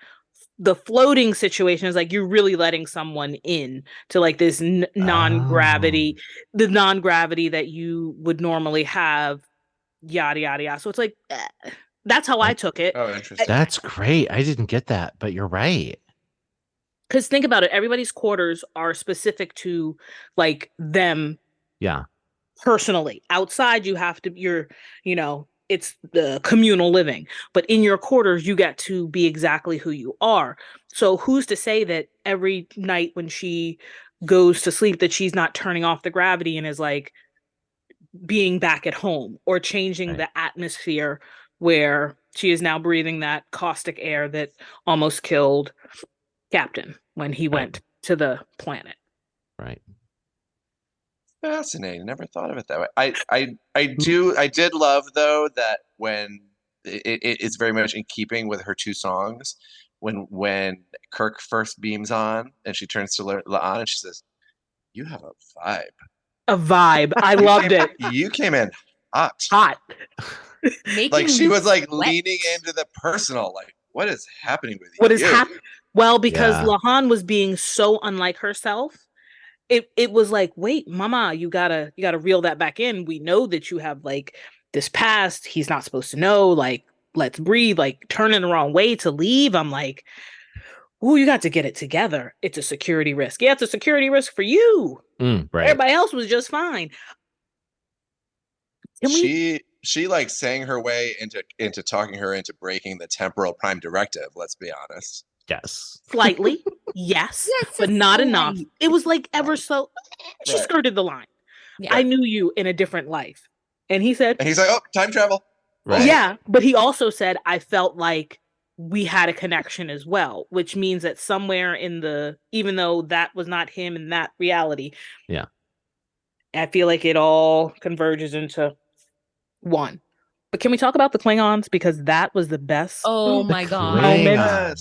the floating situation is like you're really letting someone in to like this non-gravity, the non-gravity that you would normally have yada yada yada. So it's like that's how I took it. Oh, interesting. That's great. I didn't get that, but you're right. Because think about it, everybody's quarters are specific to like them Yeah. personally. Outside, it's the communal living, but in your quarters, you get to be exactly who you are. So who's to say that every night when she goes to sleep that she's not turning off the gravity and is like being back at home or changing the atmosphere where she is now breathing that caustic air that almost killed Captain when he went to the planet. Right. Fascinating. Never thought of it that way. I did love though that when it's very much in keeping with her two songs. When Kirk first beams on and she turns to La'an and she says, "You have a vibe." A vibe. I loved it. You came in hot. Like she was like leaning into the personal. Like, what is happening with you? What is happening? Well, because La'an was being so unlike herself. It was like, wait, mama, you gotta reel that back in. We know that you have like this past. He's not supposed to know. Like, let's breathe. Like, turning the wrong way to leave. I'm like, ooh, you got to get it together. It's a security risk. Yeah, it's a security risk for you. Right. Everybody else was just fine. She like sang her way into talking her into breaking the temporal prime directive. Let's be honest. Yes. Slightly, yes, but not enough. It was like ever so. She skirted the line. Yeah. I knew you in a different life, and he's like, "Oh, time travel." Right. Yeah, but he also said, "I felt like we had a connection as well," which means that somewhere even though that was not him in that reality, yeah, I feel like it all converges into one. But can we talk about the Klingons, because that was the best? Oh my god! Moment.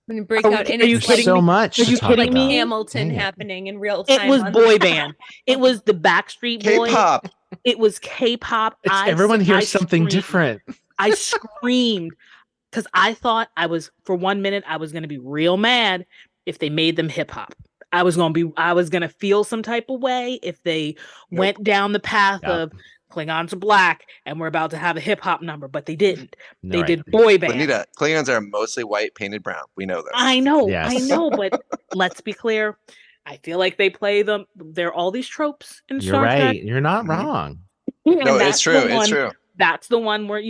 When you break out, and are you it's kidding so me? much. Are you kidding like me? Hamilton happening in real time. It was boy band. It was the Backstreet Boys. K-pop. It was K-pop. Everyone hears something different. I screamed because I thought for 1 minute I was going to be real mad if they made them hip hop. I was going to feel some type of way if they went down the path of Klingons are black and we're about to have a hip hop number, but they didn't. They did boy band. Lenita, Klingons are mostly white, painted brown. We know this. I know, but let's be clear. I feel like they play them. There are all these tropes in Star Trek. You're right. You're not wrong. No, it's true. It's true. That's the one where,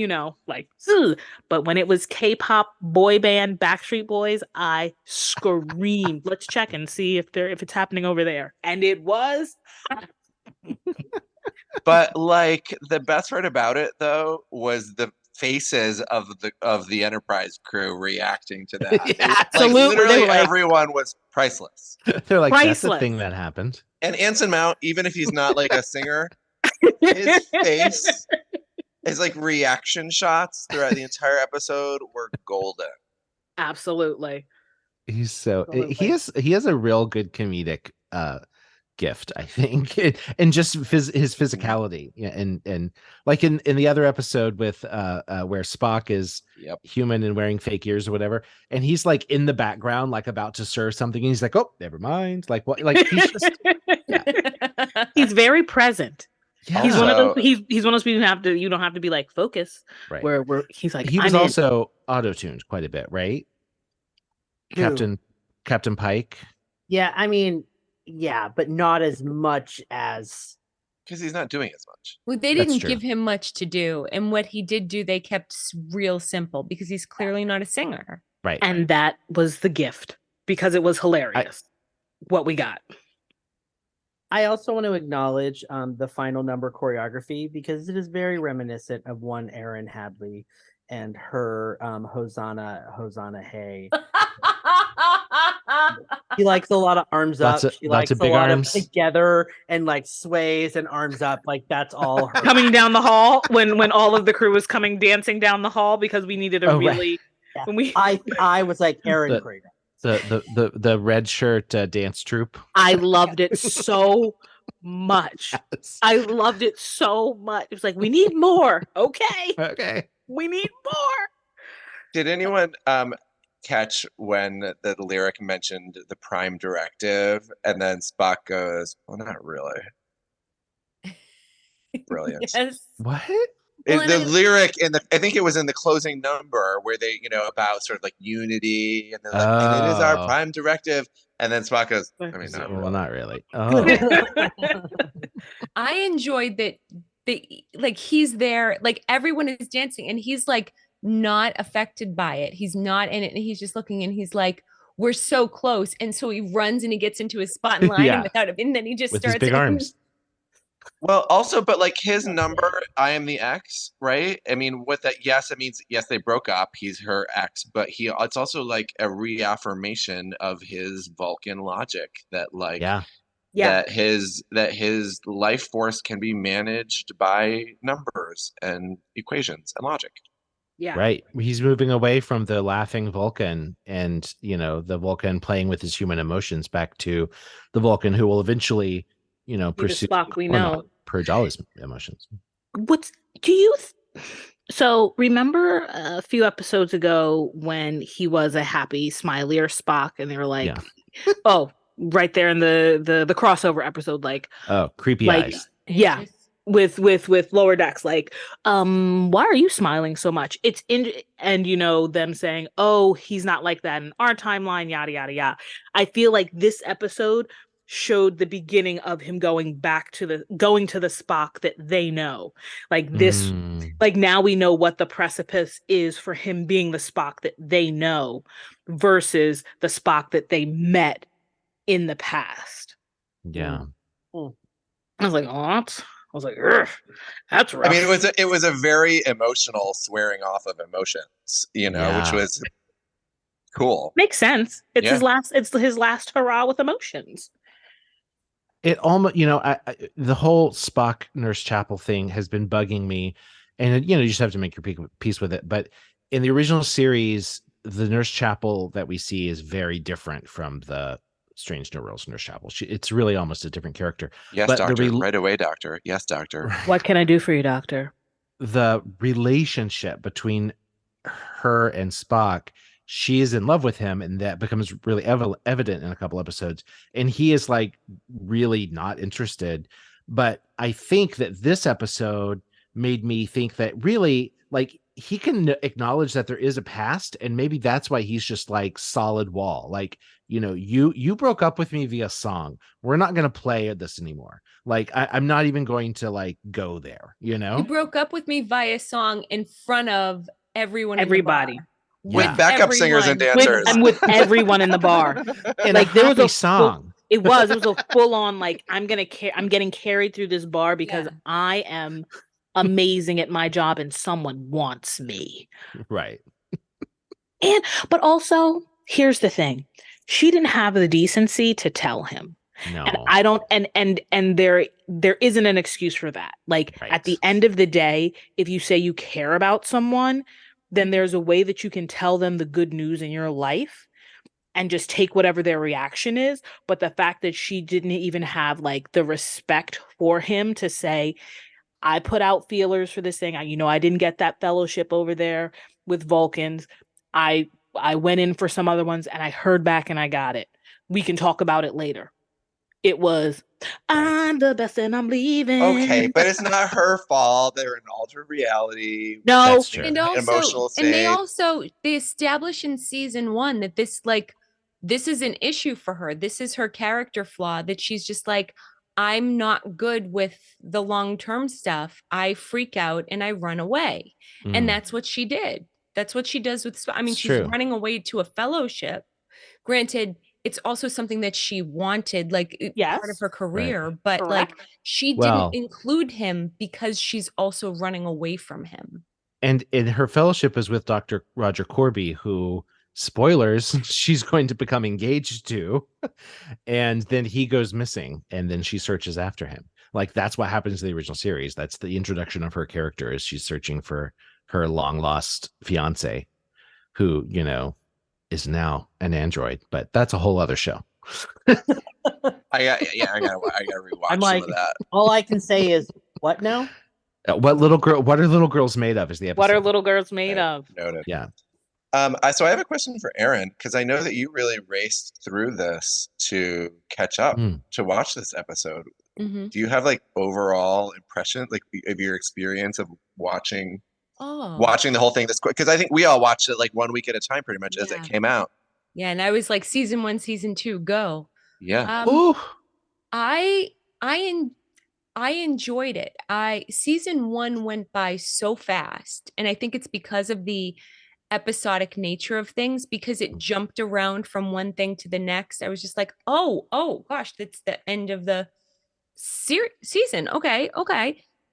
like, ugh. But when it was K-pop, boy band, Backstreet Boys, I screamed. Let's check and see if it's happening over there. And it was. But like the best part about it though was the faces of the Enterprise crew reacting to that. Absolutely, like, literally everyone was priceless. They're like, priceless. That's the thing that happened. And Anson Mount, even if he's not like a singer, his face, his like reaction shots throughout the entire episode were golden. Absolutely. He's so he has a real good comedic gift, I think, and just his physicality. Yeah, and like in the other episode with where Spock is human and wearing fake ears or whatever, and he's like in the background, like about to serve something, and he's like, "Oh, never mind." Like what? Like he's just he's very present. Yeah. He's one of those. He's one of those people you don't have to be like focus. Right. Where he's like he was also auto-tuned quite a bit, right? Captain Pike. Yeah, I mean. Yeah, but not as much as because he's not doing as much. Well, they didn't give him much to do, and what he did do, they kept real simple because he's clearly not a singer. Right, and that was the gift because it was hilarious what we got. I also want to acknowledge the final number choreography because it is very reminiscent of one Erin Hadley and her Hosanna Hey. He likes a lot of arms up. She likes a lot of together and like sways and arms up. Like that's all her. Coming down the hall when all of the crew was coming dancing down the hall because we needed a really. Yeah. When I was like Erin Krager. The red shirt dance troupe. I loved it so much. Yes. I loved it so much. It was like we need more. Okay. We need more. Did anyone catch when the lyric mentioned the prime directive and then Spock goes, "Well, not really." Brilliant. Yes. What? The lyric in I think it was in the closing number where they, about sort of like unity, and they're like, and it is our prime directive. And then Spock goes, I mean, not really. Not really. Oh. I enjoyed that he's there, like everyone is dancing and he's like not affected by it. He's not in it and he's just looking and he's like, we're so close. And so he runs and he gets into his spot in line and without it, and then he just with starts his big arms. Well, also, but like his number, I am the ex, right? I mean, what that, yes, it means, yes, they broke up. He's her ex, but it's also like a reaffirmation of his Vulcan logic that like, that his life force can be managed by numbers and equations and logic. Yeah. Right. He's moving away from the laughing Vulcan and, the Vulcan playing with his human emotions back to the Vulcan who will eventually, pursue Spock we know. Purge all his emotions. So remember a few episodes ago when he was a happy, smilier Spock and they were like, oh, right there in the crossover episode, like, oh, creepy eyes. Yeah. With Lower Decks, like, why are you smiling so much? It's and them saying, oh, he's not like that in our timeline, yada yada yada. I feel like this episode showed the beginning of him going to the Spock that they know. Like this, like now we know what the precipice is for him being the Spock that they know versus the Spock that they met in the past. Yeah. I was like, that's rough. I mean, it was a very emotional swearing off of emotions, which was cool. Makes sense. It's his last hurrah with emotions. It almost, the whole Spock Nurse Chapel thing has been bugging me, and you just have to make your peace with it. But in the original series, the Nurse Chapel that we see is very different from the Strange New Worlds Nurse Chapel. It's really almost a different character. Yes, but doctor. Right away, doctor. Yes, doctor. What can I do for you, doctor? The relationship between her and Spock, she is in love with him, and that becomes really evident in a couple episodes. And he is like really not interested. But I think that this episode made me think that really, like, he can acknowledge that there is a past, and maybe that's why he's just like solid wall. Like, you broke up with me via song. We're not going to play this anymore. Like, I'm not even going to like go there. You broke up with me via song in front of everybody. With backup singers and dancers, with everyone in the bar. And like there was a song. It was a full on like I'm getting carried through this bar because I am amazing at my job and someone wants me. Right. But also, here's the thing. She didn't have the decency to tell him. No. And I don't and there isn't an excuse for that. Like at the end of the day, if you say you care about someone, then there's a way that you can tell them the good news in your life and just take whatever their reaction is. But the fact that she didn't even have like the respect for him to say, I put out feelers for this thing. I didn't get that fellowship over there with Vulcans. I went in for some other ones and I heard back and I got it. We can talk about it later. It was, I'm the best and I'm leaving. Okay, but it's not her fault. They're in alternate reality. No, that's true. And also, emotional state. And they establish in season 1 that this is an issue for her. This is her character flaw, that she's just like, I'm not good with the long-term stuff. I freak out and I run away. And that's what she did. That's what she does with, she's running away to a fellowship. Granted, it's also something that she wanted, like part of her career, but correct. Like she didn't include him because she's also running away from him. And in her fellowship is with Dr. Roger Corby, who, spoilers, she's going to become engaged to, and then he goes missing, and then she searches after him. Like that's what happens in the original series. That's the introduction of her character, is she's searching for her long lost fiance, who is now an android, but that's a whole other show. I gotta rewatch I'm like, some of that. all I can say is, what now? What are little girls made of is the episode. What are little girls made of? Noted. Yeah. So I have a question for Aaron, because I know that you really raced through this to catch up to watch this episode. Mhm. Do you have like overall impression, like of your experience of watching Oh, the whole thing this quick? Because I think we all watched it like 1 week at a time, pretty much as it yeah. came out. Yeah, and I was like, season 1, season 2, go. Yeah. Ooh. I I en- I enjoyed it. Season 1 went by so fast, and I think it's because of the episodic nature of things, because it jumped around from one thing to the next. I was just like, oh gosh, that's the end of the season. Okay.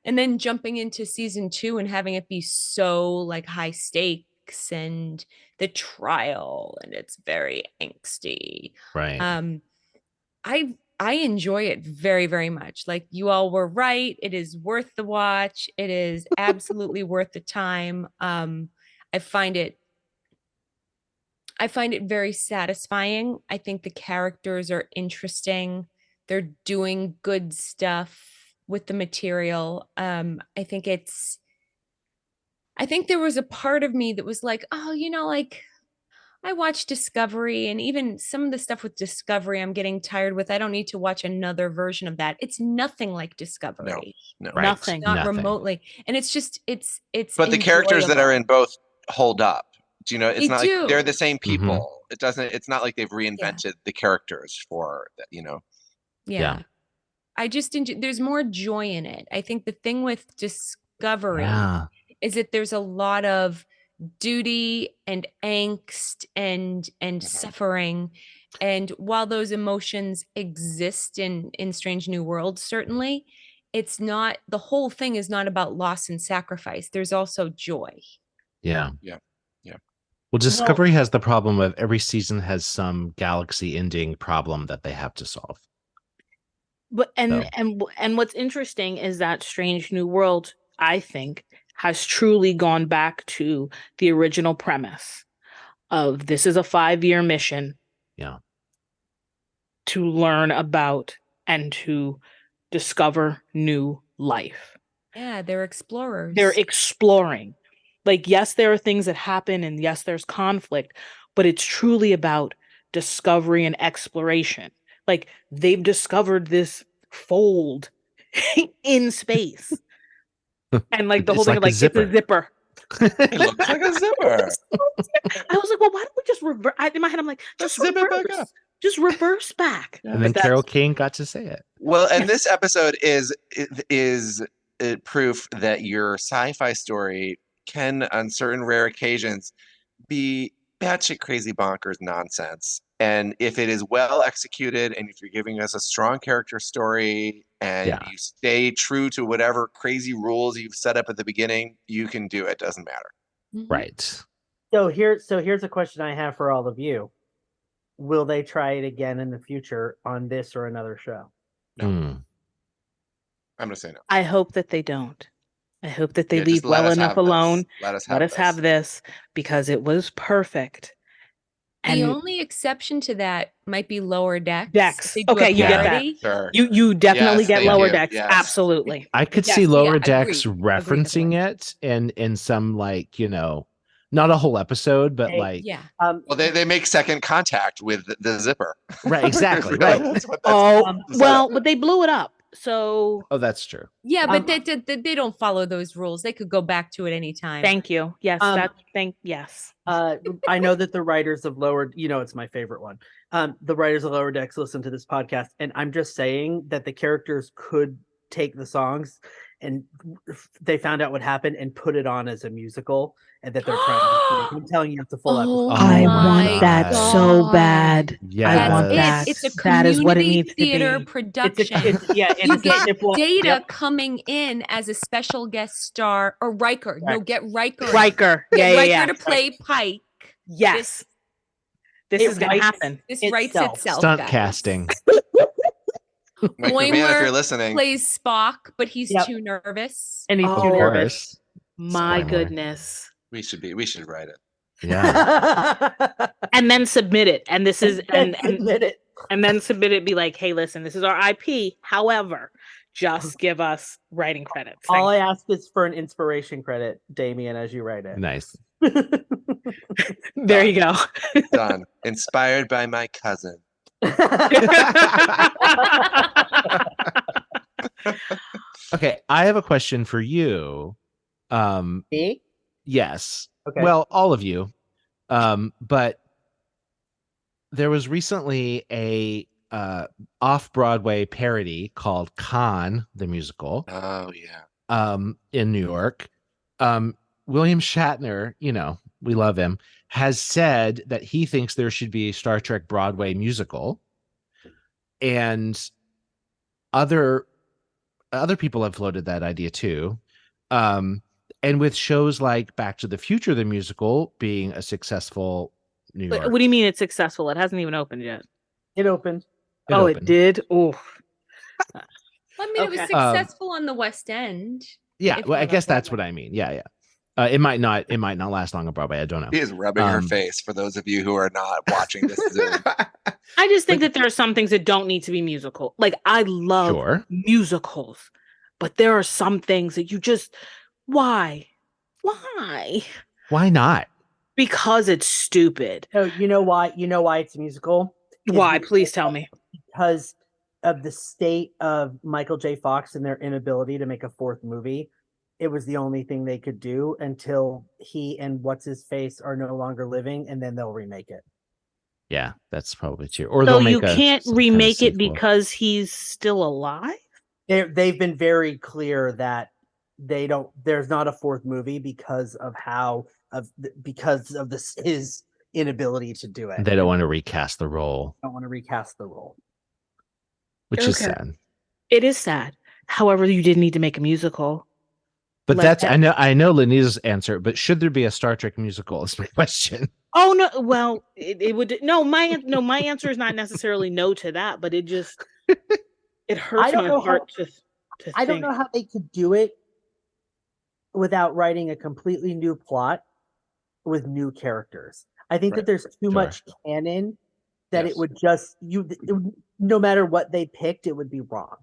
And then jumping into season 2 and having it be so like high stakes and the trial, and it's very angsty. Right. I enjoy it very, very much. Like, you all were right. It is worth the watch. It is absolutely worth the time. I find it very satisfying. I think the characters are interesting. They're doing good stuff with the material. I think there was a part of me that was like, oh, like, I watched Discovery, and even some of the stuff with Discovery, I'm getting tired with. I don't need to watch another version of that. It's nothing like Discovery. No. Right. Nothing. Not Nothing. remotely. And it's just, it's But the characters that are enjoyable. in both hold up. Do you know? It's They not like they're the do. same Mm-hmm. people. It doesn't. It's not like they've reinvented the characters for that. You know. Yeah. I just enjoy, there's more joy in it. I think the thing with Discovery Yeah. is that there's a lot of duty and angst and suffering. And while those emotions exist in Strange New Worlds, certainly, it's not, the whole thing is not about loss and sacrifice. There's also joy. Yeah. Yeah. Well, Discovery has the problem of every season has some galaxy ending problem that they have to solve. But So. and what's interesting is that Strange New World, I think, has truly gone back to the original premise of this is a 5-year mission. Yeah. To learn about and to discover new life. Yeah, they're explorers. They're exploring. Like, yes, there are things that happen, and yes, there's conflict, but it's truly about discovery and exploration. Like, they've discovered this fold in space. And like the whole thing of like, it's a zipper. It looks like a zipper. I was like, well, why don't we just reverse? In my head, I'm like, just zip it back up. Just reverse back. And then Carol Kane got to say it. Well, and this episode is proof that your sci-fi story can, on certain rare occasions, be batshit crazy bonkers nonsense. And if it is well executed, and if you're giving us a strong character story, and you stay true to whatever crazy rules you've set up at the beginning, you can do it. Doesn't matter. Mm-hmm. Right. So here's a question I have for all of you. Will they try it again in the future on this or another show? No. Mm. I'm going to say no. I hope that they don't. I hope that they leave just let well us enough have this. alone. Let us Let us have this, because it was perfect. The only exception to that might be Lower Decks. Decks. They do Okay, a you get that. parody. Sure. You definitely Yes, get thank Lower you. Decks. Yes. Absolutely. I could Yes, see Lower yeah, Decks agreed. referencing it in some, like, not a whole episode, but like, Yeah. Well, they make second contact with the zipper. right, exactly, right. But they blew it up. So that's true. Yeah, but they don't follow those rules. They could go back to it anytime. Thank you. Yes, yes. I know that the writers of Lower, it's my favorite one. The writers of Lower Decks listen to this podcast, and I'm just saying that the characters could take the songs, and they found out what happened and put it on as a musical, and that they're trying to. I'm telling you, it's a full episode. I want that so bad. Yeah, I want that. It's a that is what it community needs theater to be. production. You get Data coming in as a special guest star, or Riker. Correct. No, get Riker. Riker. Get Riker yeah. to play Pike. Yes. This is going to happen. This writes itself. Stunt guys. casting. Mike McMahon, if you're listening, plays Spock, but he's too nervous. And he's too nervous. My goodness. we should write it. Yeah. And then submit it. And this is and submit it. And then submit it. Be like, hey, listen, this is our IP. However, just give us writing credits. All I ask is for an inspiration credit, Damien, as you write it. Nice. There you go. Done. Inspired by my cousin. Okay, I have a question for you. Me? Yes. Okay. Well, all of you. But there was recently a off-Broadway parody called Con, the musical, Oh yeah. in New York. William Shatner, we love him, has said that he thinks there should be a Star Trek Broadway musical, and other people have floated that idea too. And with shows like Back to the Future, the musical, being a successful New York. What do you mean it's successful? It hasn't even opened yet. It opened. It It opened. did? Oh. I mean, it was Okay. successful on the West End. Yeah, if well, I not on guess that's Broadway. what I mean. Yeah. It might not last long on Broadway. I don't know. He is rubbing her face for those of you who are not watching this Zoom. I just think that there are some things that don't need to be musical. Like, I love Sure. musicals, but there are some things that you just, why? Why not? Because it's stupid. No, you know why? You know why it's a musical? It's Why? Please tell me. Because of the state of Michael J. Fox and their inability to make a fourth movie. It was the only thing they could do until he and what's his face are no longer living, and then they'll remake it. Yeah, that's probably true. Or So they'll you make can't some kind of remake it sequel. because he's still alive? They've been very clear that there's not a fourth movie because of his inability to do it. They don't want to recast the role. Don't want to recast the role. Which is sad. It is sad. However, you did need to make a musical. But Like that's that. I know Lenise's answer, but should there be a Star Trek musical is my question. Oh no, well, it would my answer is not necessarily no to that, but it hurts my heart to I don't think. know how they could do it without writing a completely new plot with new characters. I think that there's too much canon that it would just no matter what they picked, it would be wrong.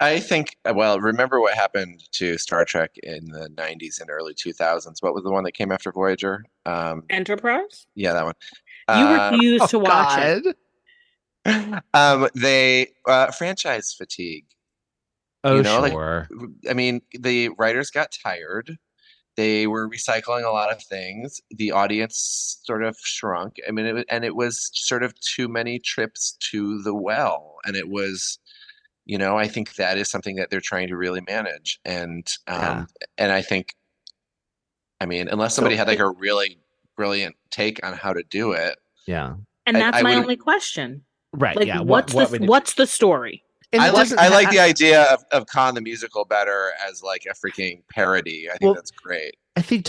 I think, well, remember what happened to Star Trek in the 90s and early 2000s? What was the one that came after Voyager? Enterprise? Yeah, that one. You refused to watch it. They franchise fatigue. Oh, sure. I mean, the writers got tired. They were recycling a lot of things. The audience sort of shrunk. I mean, it was sort of too many trips to the well, and it was. I think that is something that they're trying to really manage. And I think, I mean, unless somebody had like a really brilliant take on how to do it. Yeah. And that's my only question. Right. Like, yeah. What's the story? I like the idea of Khan the musical better as like a freaking parody. I think that's great. I think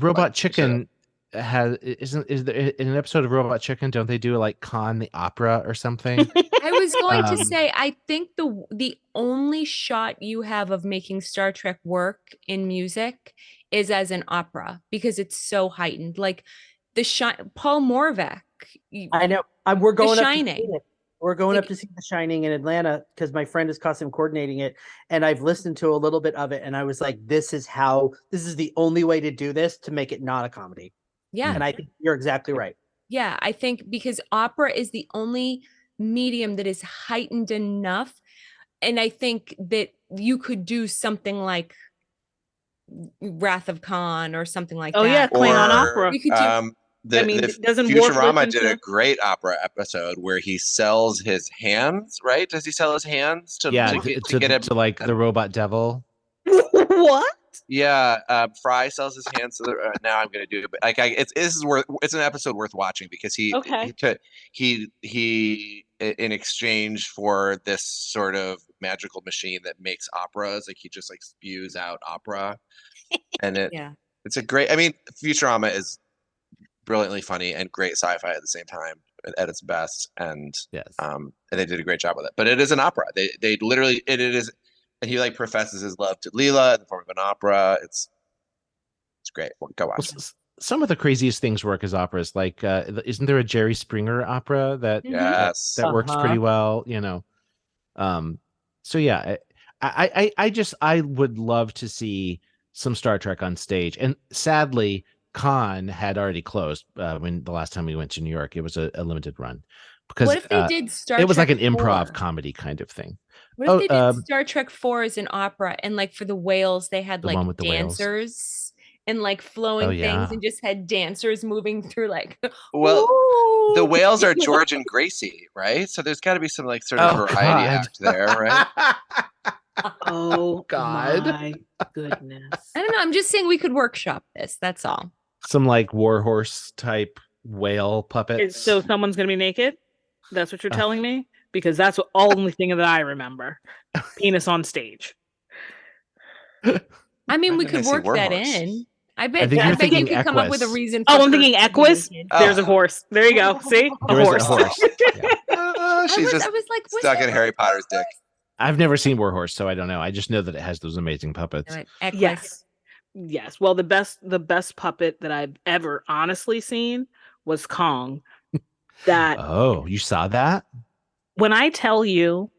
Robot Chicken is there in an episode of Robot Chicken, don't they do like Khan the opera or something? I was going to say, I think the only shot you have of making Star Trek work in music is as an opera because it's so heightened. Like Paul Morvac. I know. We're going The up Shining. to see it. We're going up to see The Shining in Atlanta because my friend is costume coordinating it, and I've listened to a little bit of it, and I was like, this is the only way to do this to make it not a comedy. Yeah. And I think you're exactly right. Yeah, I think because opera is the only medium that is heightened enough. And I think that you could do something like Wrath of Khan or something like that. Oh yeah, Klingon opera. We could do doesn't Futurama did a great opera episode where he sells his hands, right? Does he sell his hands to get him to like the robot devil? What? Yeah, Fry sells his hands. Now I'm going to do it, but like, it's an episode worth watching because he in exchange for this sort of magical machine that makes operas, like he just like spews out opera, and it's a great. I mean, Futurama is brilliantly funny and great sci-fi at the same time at its best, and and they did a great job with it. But it is an opera. They literally it is. And he like professes his love to Leela in the form of an opera. It's great. Go watch. Some of the craziest things work as operas. Like, isn't there a Jerry Springer opera that works pretty well? So yeah, I would love to see some Star Trek on stage, and sadly, con had already closed when the last time we went to New York. It was a limited run because What if they did Star it was Trek like an improv 4? comedy kind of thing. What if they did Star Trek 4 as an opera, and like for the whales, they had The like one with the whales? dancers and like flowing things, yeah. and just had dancers moving through like. Well, the "Ooh." whales are George and Gracie, right? So there's got to be some like sort of variety act there, right? Oh God. my goodness. I don't know. I'm just saying we could workshop this. That's all. Some like warhorse type whale puppets. So someone's gonna be naked? That's what you're telling me? Because that's the only thing that I remember. Penis on stage. I mean, Why we didn't I could say work that warhorse? in. I I bet. think I you're bet you thinking could come up with a Equus. reason. Oh, for I'm thinking Kirk to be Equus. naked. There's a horse. There you go. See? There is a horse. Yeah. She's I just was like, was stuck there in Harry a Potter's dick. horse? I've never seen Warhorse, so I don't know. I just know that it has those amazing puppets. I went, Equus. Yes. Yes. Well, the best puppet that I've ever honestly seen was Kong. That Oh, you saw that? when I tell you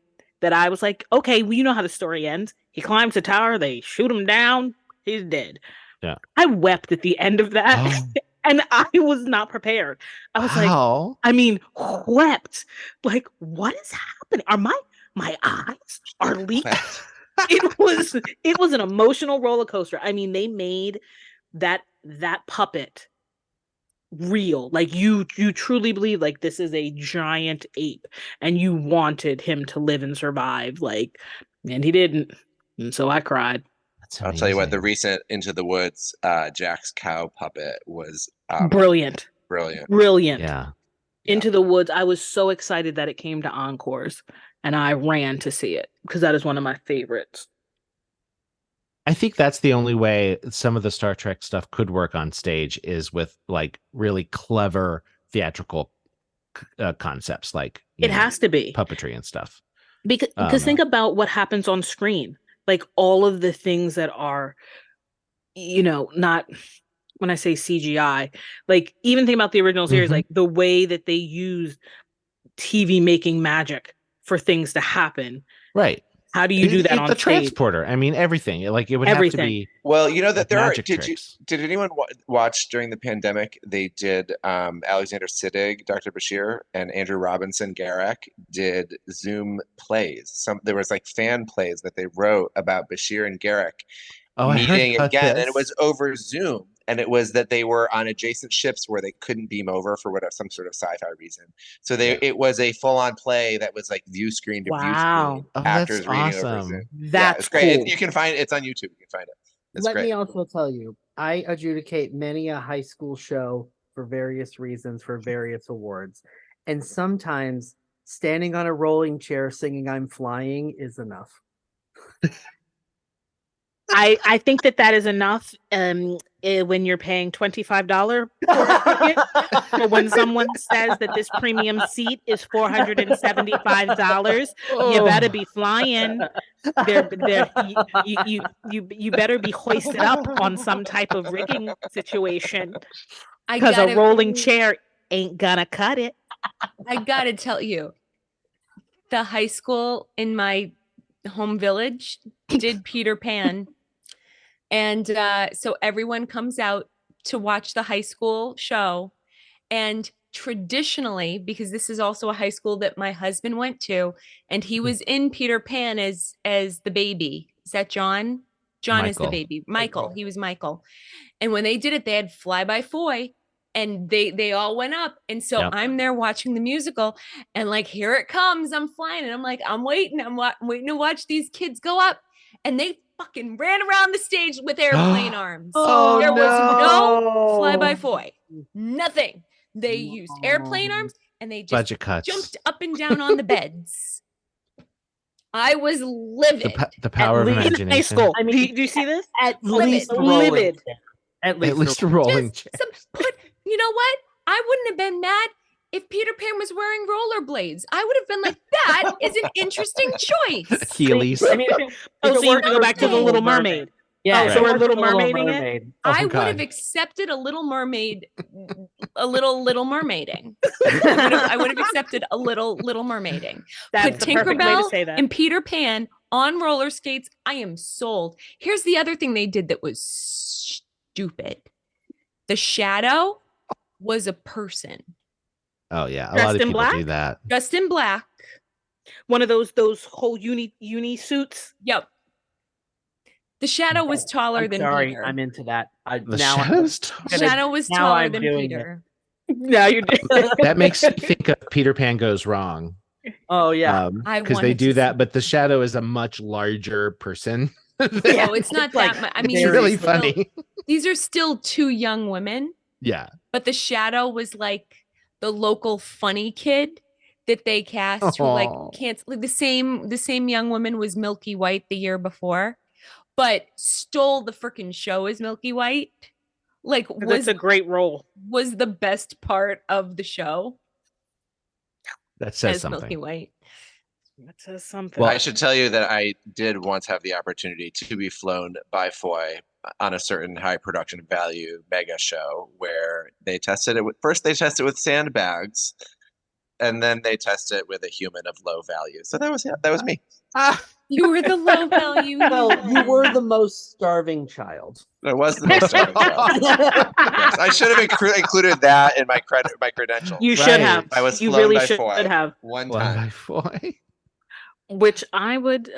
that I was like, okay, well, you know how the story ends. He climbs the tower, they shoot him down, he's dead. Yeah. I wept at the end of that. Oh. And I was not prepared. I was Wow. I mean, wept. Like, what is happening? Are my eyes are leaking? It was an emotional roller coaster. I mean, they made that puppet real. Like you truly believe like this is a giant ape and you wanted him to live and survive, like, and he didn't. And so I cried. That's I'll tell you what, the amazing. recent Into the Woods Jack's cow puppet was Brilliant. Yeah. Into the Woods. I was so excited that it came to Encores and I ran to see it because that is one of my favorites. I think that's the only way some of the Star Trek stuff could work on stage is with like really clever theatrical concepts, like It has to be puppetry and stuff. Because think about what happens on screen, like all of the things that are, not when I say CGI, like even think about the original series, like the way that they use TV making magic for things to happen. Right. How do you do that on the stage? transporter? I mean, everything. Like it would have to be. Well, you know that there are. Did Did anyone watch during the pandemic? They did. Alexander Siddig, Dr. Bashir, and Andrew Robinson Garrick did Zoom plays. There was like fan plays that they wrote about Bashir and Garrick meeting again, and it was over Zoom. And it was that they were on adjacent ships where they couldn't beam over for some sort of sci-fi reason. So it was a full-on play that was like view screen to view screen. Actors reading over Zoom. That's great. cool. You can find it's on YouTube. You can find it. Let me also tell you, I adjudicate many a high school show for various reasons, for various awards. And sometimes standing on a rolling chair singing I'm Flying is enough. I think that is enough when you're paying $25 for a ticket. But when someone says that this premium seat is $475, you better be flying. You better be hoisted up on some type of rigging situation. Because a rolling chair ain't gonna cut it. I gotta tell you, the high school in my home village did Peter Pan. And so everyone comes out to watch the high school show. And traditionally, because this is also a high school that my husband went to, and he was in Peter Pan as the baby. Is that John? John is the baby. Michael. He was Michael. And when they did it, they had Fly By Foy. And they all went up. And so I'm there watching the musical. And like, here it comes. I'm flying. And I'm like, I'm waiting. I'm waiting to watch these kids go up. And they fucking ran around the stage with airplane arms. There was no Fly By Foy. Nothing. They used airplane arms and they just jumped up and down on the beds. I was livid. The power of imagination. High school. I mean, do you see this? At least livid. At least a rolling chair. You know what? I wouldn't have been mad if Peter Pan was wearing rollerblades. I would have been like, that is an interesting choice. Heelys. I mean, so you go back to the Little Mermaid. Yeah, so we're Little Mermaiding it. I would have accepted a Little Mermaid, a little mermaiding. I would have accepted a little mermaiding. That's Put the perfect way to say Tinkerbell that. and Peter Pan on roller skates. I am sold. Here's the other thing they did that was stupid. The shadow was a person Oh yeah, a Dressed lot of in people do black? that. dressed in black. One of those whole uni suits. Yep. The shadow was taller I'm than sorry, Peter. I'm into that. The shadow's tall. The shadow was now taller I'm than doing it. Peter. Now you're That makes me think of Peter Pan Goes Wrong. Oh yeah. I Because they wanted do to that, see but the shadow is a much larger person. Oh, it's not It's like that much. I It's mean, really these are still- funny. These are still two young women, Yeah. but the shadow was like the local funny kid that they cast who like Aw. can't like the same young woman was Milky White the year before, but stole the freaking show as Milky White. Like That's a great role. was the best part of the show That says as Milky something. White. That says something. Well, I should tell you that I did once have the opportunity to be flown by Foy on a certain high production value mega show where they tested it with first they tested it with sandbags and then they tested it with a human of low value. So that was me. You were the low value. Well, you human. were the most starving child. I was the most starving child. Yes, I should have included that in my credentials. You should Right. have. I was You flown really by should Foy have. one Well, time. by Foy. Which I would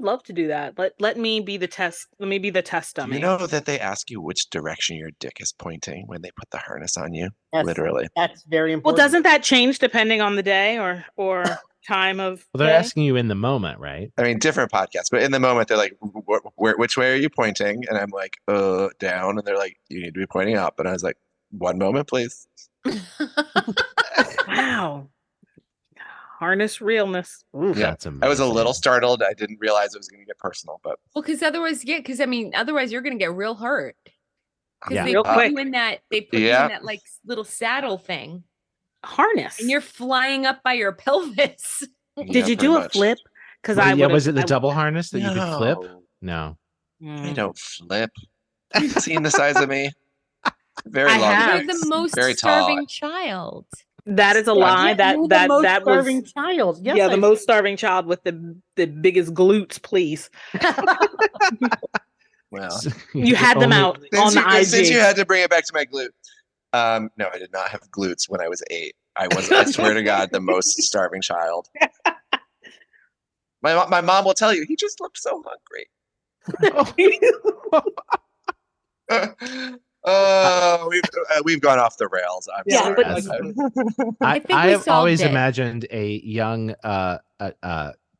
love to do that. Let me be the test. Let me be the test Do dummy. you know that they ask you which direction your dick is pointing when they put the harness on you? Yes, Literally. That's very Well, important. doesn't that change depending on the day or time of Well, they're day? asking you in the moment, right? I mean, different podcasts, but in the moment, they're like, which way are you pointing? And I'm like, down. And they're like, you need to be pointing up. And I was like, one moment, please. Wow. Harness realness. Oof. Yeah. That's amazing. I was a little startled. I didn't realize it was going to get personal, but Well, because otherwise you're gonna get real hurt. Because Yeah. they Real put quick. you in that you Yeah. in that like little saddle thing, Harness. and you're flying up by your pelvis. Did you do a flip? Because I yeah, would. was it the double harness that you could flip? No, No. I don't flip. You've seen the size of me. Very I long have. You're legs, the most very tall. starving child. That is a Yeah, lie. you're that the that most that was starving child. Yes, yeah, the most starving child with the biggest glutes, please. Well, You had them Only- out on the since you IG. had to bring it back to my glute. No, I did not have glutes when I was 8. I swear to God, the most starving child. My mom will tell you, he just looked so hungry. Oh, we've gone off the rails. I'm Yeah, sorry. but- I think I we have solved always it. imagined a young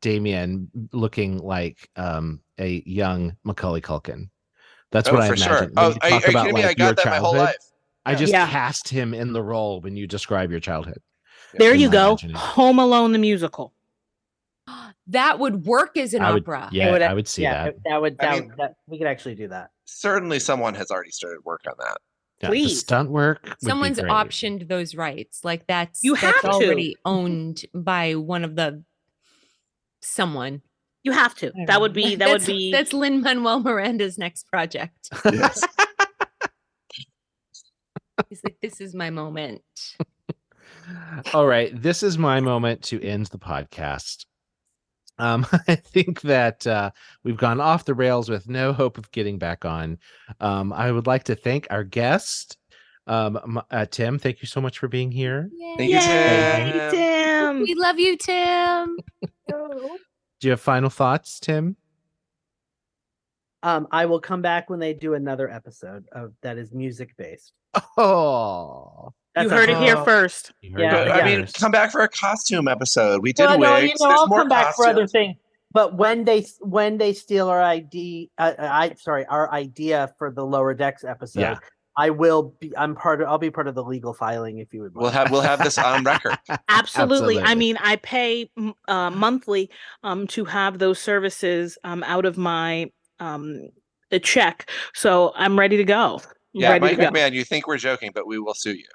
Damien looking like a young Macaulay Culkin. That's what I for sure. imagine. Oh, When you are you talk about kidding me? like I got your that my whole childhood, life. I just Yeah. cast him in the role when you describe your childhood. There in you my go. imagining. Home Alone the musical. That would work as an I would, opera. yeah, I would see that. We could actually do that. Certainly, someone has already started work on that. Yeah, the Please. stunt work. would be Someone's great. optioned those rights. Like that's You that's have to. already owned by one of the someone. You have to. That would be That's Lin-Manuel Miranda's next project. Yes. He's like, this is my moment. All right, this is my moment to end the podcast. I think that we've gone off the rails with no hope of getting back on. I would like to thank our guest, Tim. Thank you so much for being here. Thank you, Yay, Tim. Tim. We love you, Tim. Do you have final thoughts, Tim? I will come back when they do another episode of that is music based. Oh, You heard it here first. you heard Yeah, it But, I mean, first. come back for a costume episode. We did Well, no, wigs. There's I'll more come back for other costumes. things. But when they steal our our idea for the Lower Decks episode, Yeah. I'll be part of the legal filing if you would. We'll have this on record. Absolutely. I mean, I pay monthly to have those services out of my a check. So I'm ready to go. Yeah, Ready Mike to go. McMahon, you think we're joking, but we will sue you.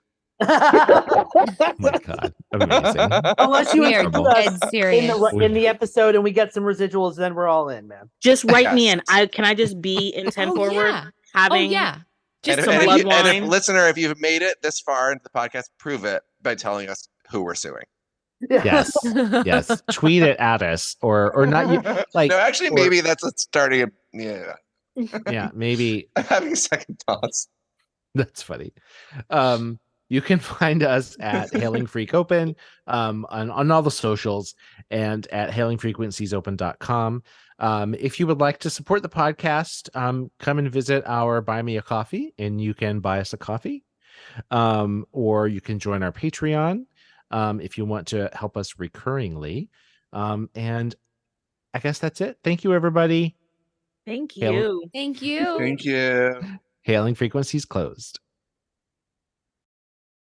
Oh my God, amazing. Unless you We are include us dead in serious. in the episode and we get some residuals, then we're all in, man. Just write me Yes. in. Can I just be in 10 Oh forward yeah. having Oh yeah. Just And, some and, blood if you, and if wine. listener, if you've made it this far into the podcast, prove it by telling us who we're suing. Yes, yes. Tweet it at us, or not. You like no, actually, or- maybe that's a starting. Yeah, yeah, maybe. I'm having second thoughts. That's funny. You can find us at Hailing Freak Open on all the socials and at hailingfrequenciesopen.com. If you would like to support the podcast, come and visit our Buy Me a Coffee, and you can buy us a coffee. Or you can join our Patreon if you want to help us recurringly. And I guess that's it. Thank you, everybody. Thank Hail- you. Thank you. Thank you. Hailing Frequencies closed.